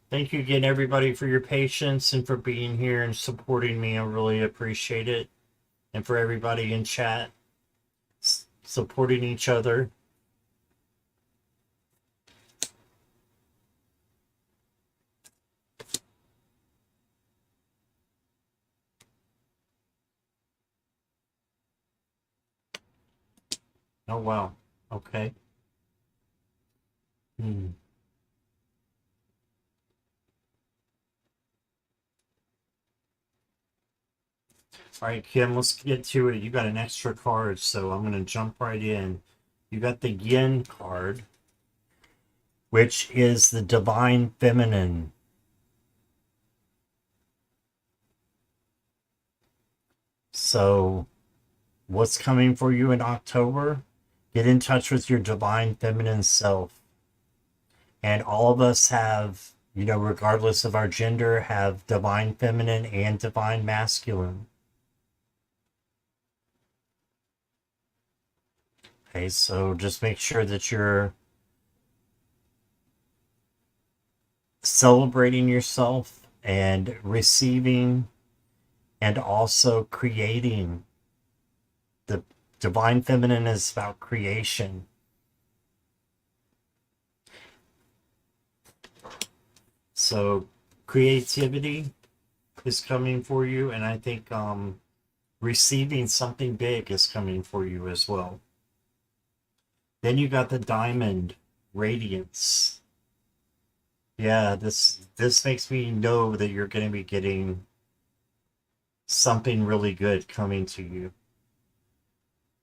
Thank you again, everybody, for your patience and for being here and supporting me. I really appreciate it. And for everybody in chat, supporting each other. Oh, wow. Okay. Hmm. All right, Kim, let's get to it. You got an extra card, so I'm going to jump right in. You got the Yin card, which is the Divine Feminine. So, what's coming for you in October? Get in touch with your Divine Feminine self. And all of us have, regardless of our gender, have Divine Feminine and Divine Masculine. Okay, so just make sure that you're celebrating yourself and receiving and also creating. The Divine Feminine is about creation. So creativity is coming for you, and I think receiving something big is coming for you as well. Then you got the Diamond Radiance. Yeah, this makes me know that you're going to be getting something really good coming to you.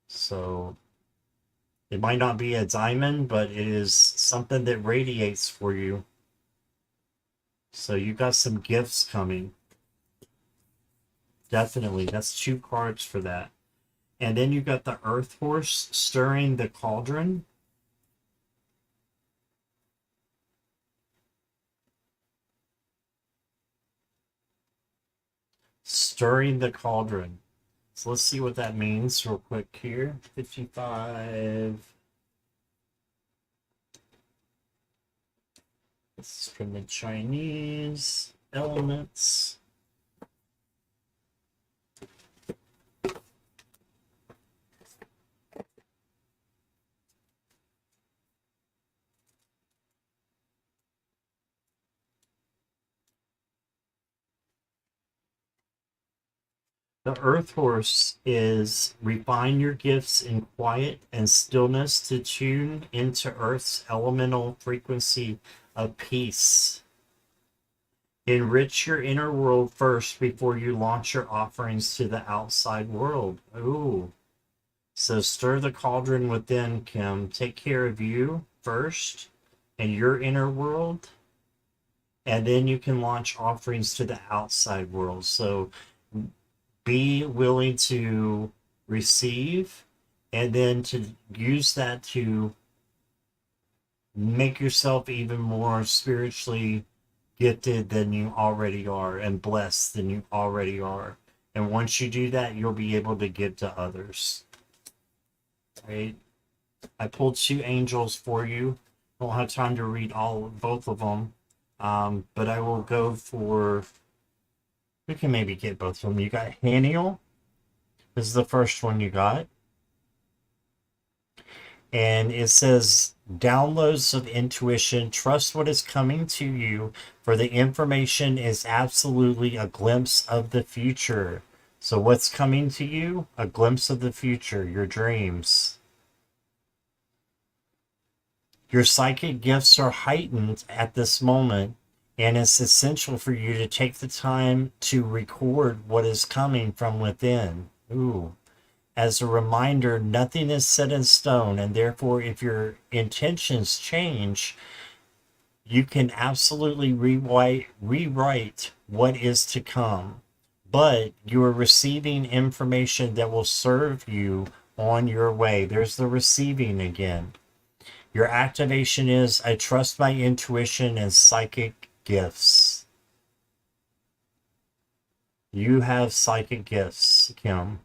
So it might not be a diamond, but it is something that radiates for you. So you got some gifts coming. Definitely. That's 2 cards for that. And then you got the Earth Horse stirring the cauldron. Stirring the cauldron. So let's see what that means real quick here. 55. This is from the Chinese elements. The Earth Horse is refine your gifts in quiet and stillness to tune into Earth's elemental frequency of peace. Enrich your inner world first before you launch your offerings to the outside world. Ooh. So stir the cauldron within, Kim. Take care of you first and your inner world, and then you can launch offerings to the outside world. So be willing to receive and then to use that to make yourself even more spiritually gifted than you already are and blessed than you already are. And once you do that, you'll be able to give to others. Right? I pulled 2 angels for you. I don't have time to read both of them, but I will go for. We can maybe get both of them. You got Haniel. This is the first one you got, and it says downloads of intuition. Trust what is coming to you, for the information is absolutely a glimpse of the future. So, what's coming to you? A glimpse of the future. Your dreams. Your psychic gifts are heightened at this moment, and it's essential for you to take the time to record what is coming from within. Ooh. As a reminder, nothing is set in stone, and therefore, if your intentions change, you can absolutely rewrite what is to come. But you are receiving information that will serve you on your way. There's the receiving again. Your activation is, I trust my intuition and psychic gifts. You have psychic gifts, Kim.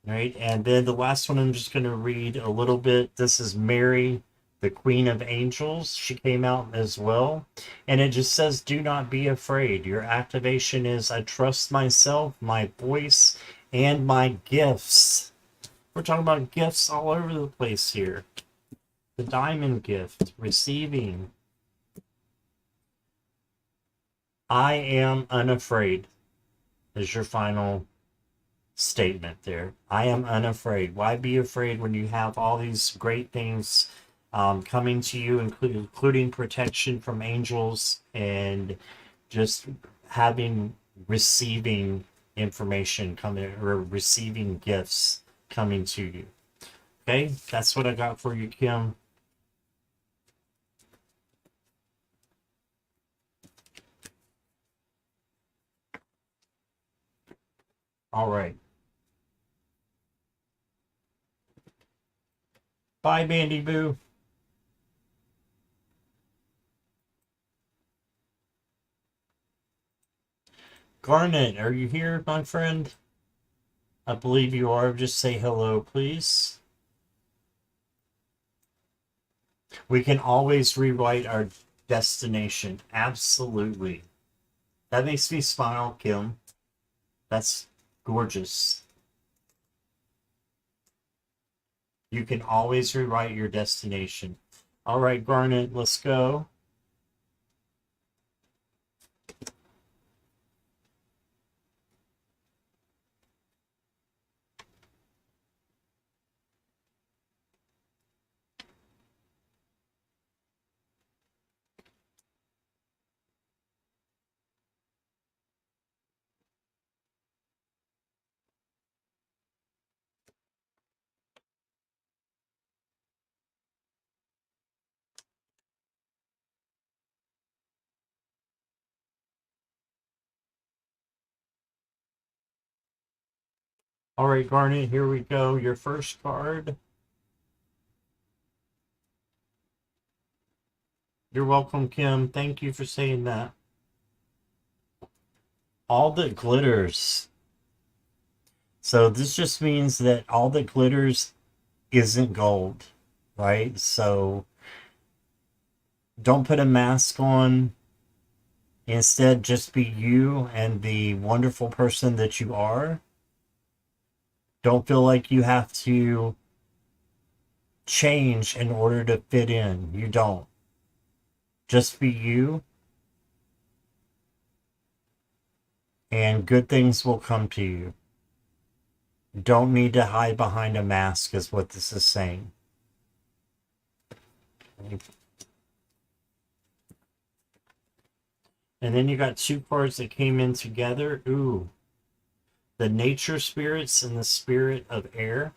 Right, and then the last one I'm just going to read a little bit. This is Mary, the Queen of Angels. She came out as well. And it just says, do not be afraid. Your activation is, I trust myself, my voice, and my gifts. We're talking about gifts all over the place here. The diamond gift, receiving. I am unafraid is your final statement there. I am unafraid. Why be afraid when you have all these great things coming to you, including protection from angels and just receiving information coming, or receiving gifts coming to you. Okay, that's what I got for you, Kim. All right. Bye, Bandy Boo. Garnet, are you here, my friend? I believe you are. Just say hello, please. We can always rewrite our destination. Absolutely. That makes me smile, Kim. That's gorgeous. You can always rewrite your destination. All right, Garnet, let's go. All right, Garnet, here we go. Your first card. You're welcome, Kim. Thank you for saying that. All that glitters. So this just means that all that glitters isn't gold, right? So don't put a mask on. Instead, just be you and the wonderful person that you are. Don't feel like you have to change in order to fit in. You don't. Just be you. and good things will come to you. Don't need to hide behind a mask, is what this is saying. And then you got two cards that came in together. Ooh, the nature spirits and the spirit of air.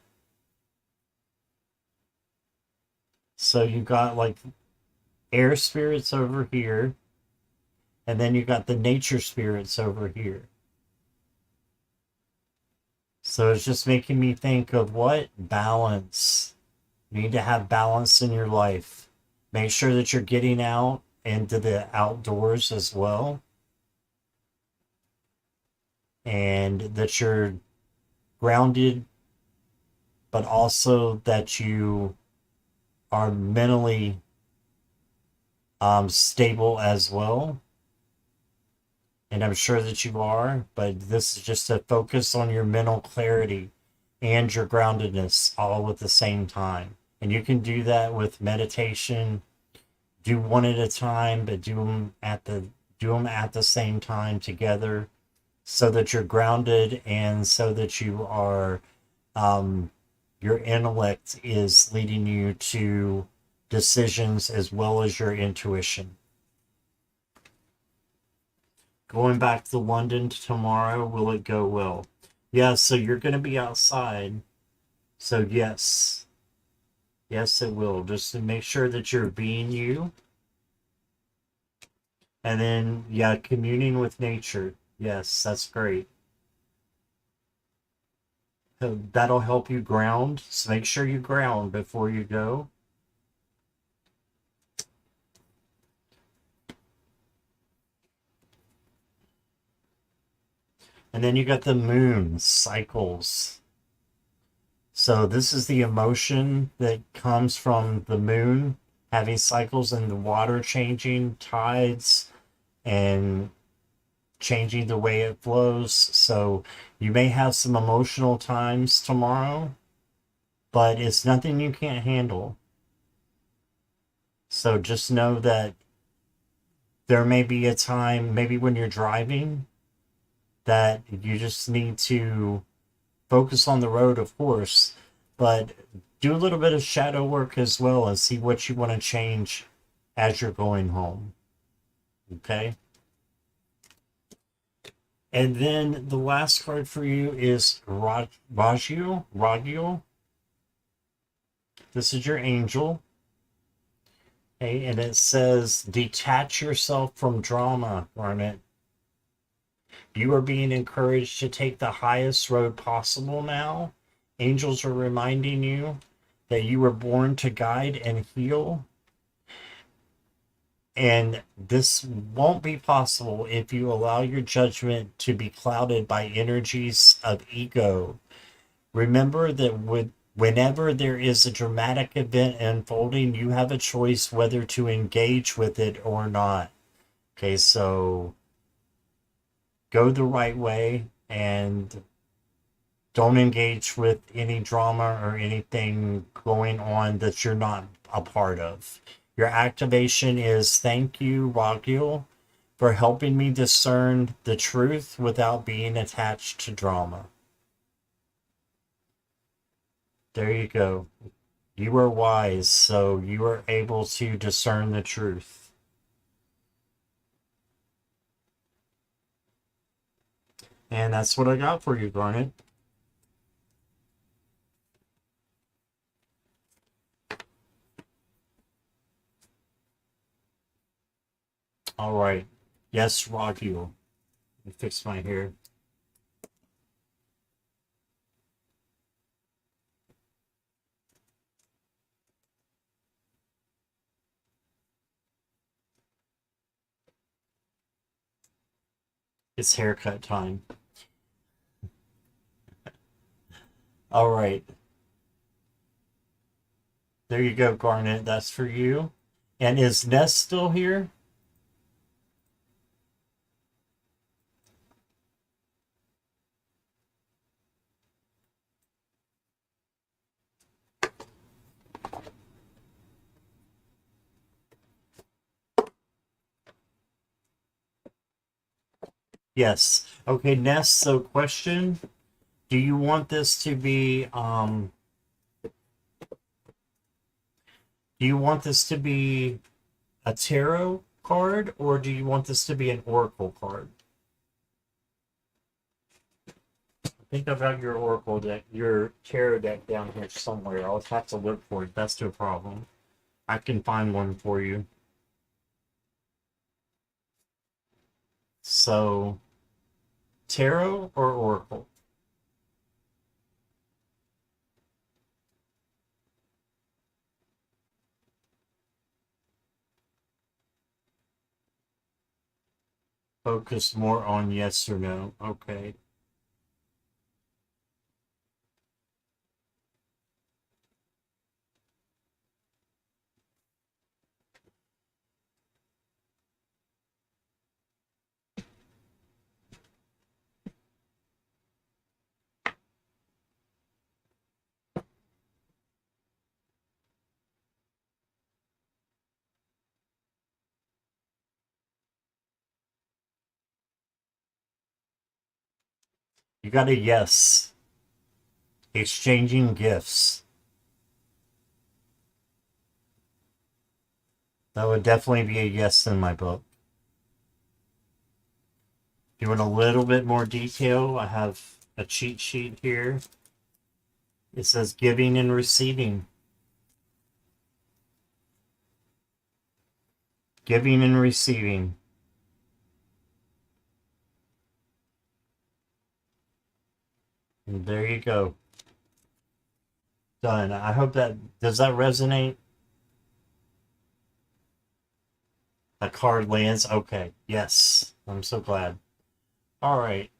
So you got like air spirits over here, and then you got the nature spirits over here. So it's just making me think of what? Balance. You need to have balance in your life. Make sure that you're getting out into the outdoors as well, and that you're grounded, but also that you are mentally stable as well. And I'm sure that you are, but this is just to focus on your mental clarity and your groundedness all at the same time. And you can do that with meditation. Do one at a time, but do them at the same time together, so that you're grounded and so that you are your intellect is leading you to decisions as well as your intuition. Going back to London tomorrow, will it go well? Yeah, so you're going to be outside. So, yes. Yes, it will. Just to make sure that you're being you. And then, yeah, communing with nature. Yes, that's great. So that'll help you ground. So make sure you ground before you go. And then you got the moon cycles. So this is the emotion that comes from the moon having cycles and the water changing, tides, and changing the way it flows. So you may have some emotional times tomorrow, but it's nothing you can't handle. So just know that there may be a time, maybe when you're driving, that you just need to focus on the road, of course, but do a little bit of shadow work as well and see what you want to change as you're going home. Okay? And then the last card for you is Ragiel. This is your angel. Okay, and it says, detach yourself from drama, Garnet. You are being encouraged to take the highest road possible now. Angels are reminding you that you were born to guide and heal. And this won't be possible if you allow your judgment to be clouded by energies of ego. Remember that whenever there is a dramatic event unfolding, you have a choice whether to engage with it or not. Okay, so go the right way and don't engage with any drama or anything going on that you're not a part of. Your activation is thank you, Ragiel, for helping me discern the truth without being attached to drama. There you go. You are wise, so you are able to discern the truth. And that's what I got for you, Garnet. All right. Yes, Ragiel. Let me fix my hair. It's haircut time. All right. There you go, Garnet. That's for you. And is Ness still here? Yes. Okay, Ness, so question. Do you want this to be do you want this to be a tarot card or do you want this to be an oracle card? I think I've got your oracle deck, your tarot deck down here somewhere. I'll have to look for it. That's no problem. I can find one for you. So, tarot or oracle? Focus more on yes or no. Okay. You got a yes. Exchanging gifts. That would definitely be a yes in my book. If you want a little bit more detail, I have a cheat sheet here. It says giving and receiving. Giving and receiving. And there you go. Done. I hope does that resonate? A card lands. Okay. Yes. I'm so glad. All right.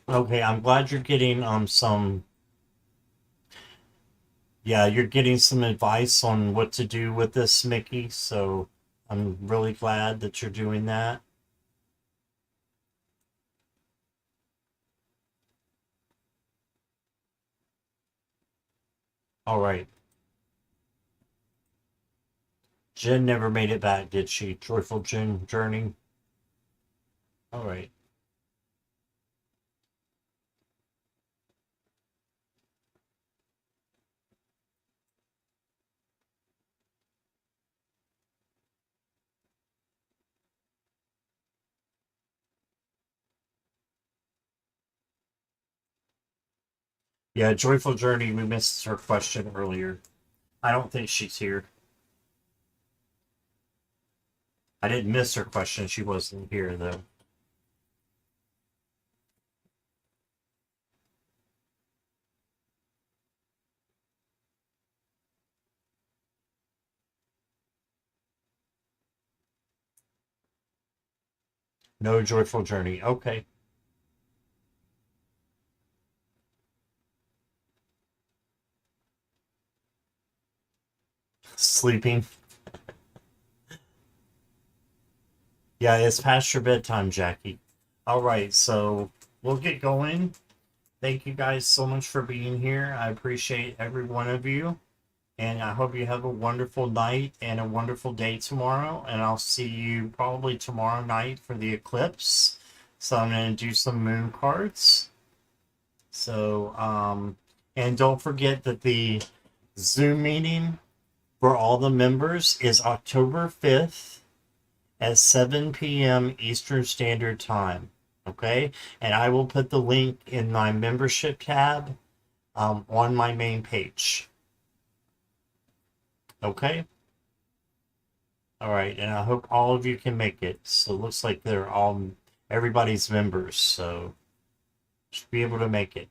Okay, I'm glad you're getting some yeah, you're getting some advice on what to do with this, Mickey, so I'm really glad that you're doing that. All right. Jen never made it back, did she? Joyful Jen Journey. All right. Yeah, Joyful Journey, we missed her question earlier. I don't think she's here. I didn't miss her question. She wasn't here, though. No Joyful Journey. Okay. Sleeping. Yeah, it's past your bedtime, Jackie. All right, so we'll get going. Thank you guys so much for being here. I appreciate every one of you. And I hope you have a wonderful night and a wonderful day tomorrow. And I'll see you probably tomorrow night for the eclipse. So I'm going to do some moon cards. So, and don't forget that the Zoom meeting for all the members is October 5th at 7 p.m. Eastern Standard Time. Okay? And I will put the link in my membership tab on my main page. Okay? All right. And I hope all of you can make it. So it looks like everybody's members. So should be able to make it.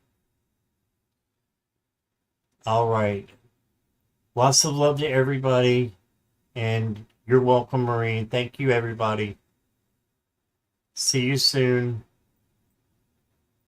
All right. Lots of love to everybody. And you're welcome, Maureen. Thank you, everybody. See you soon.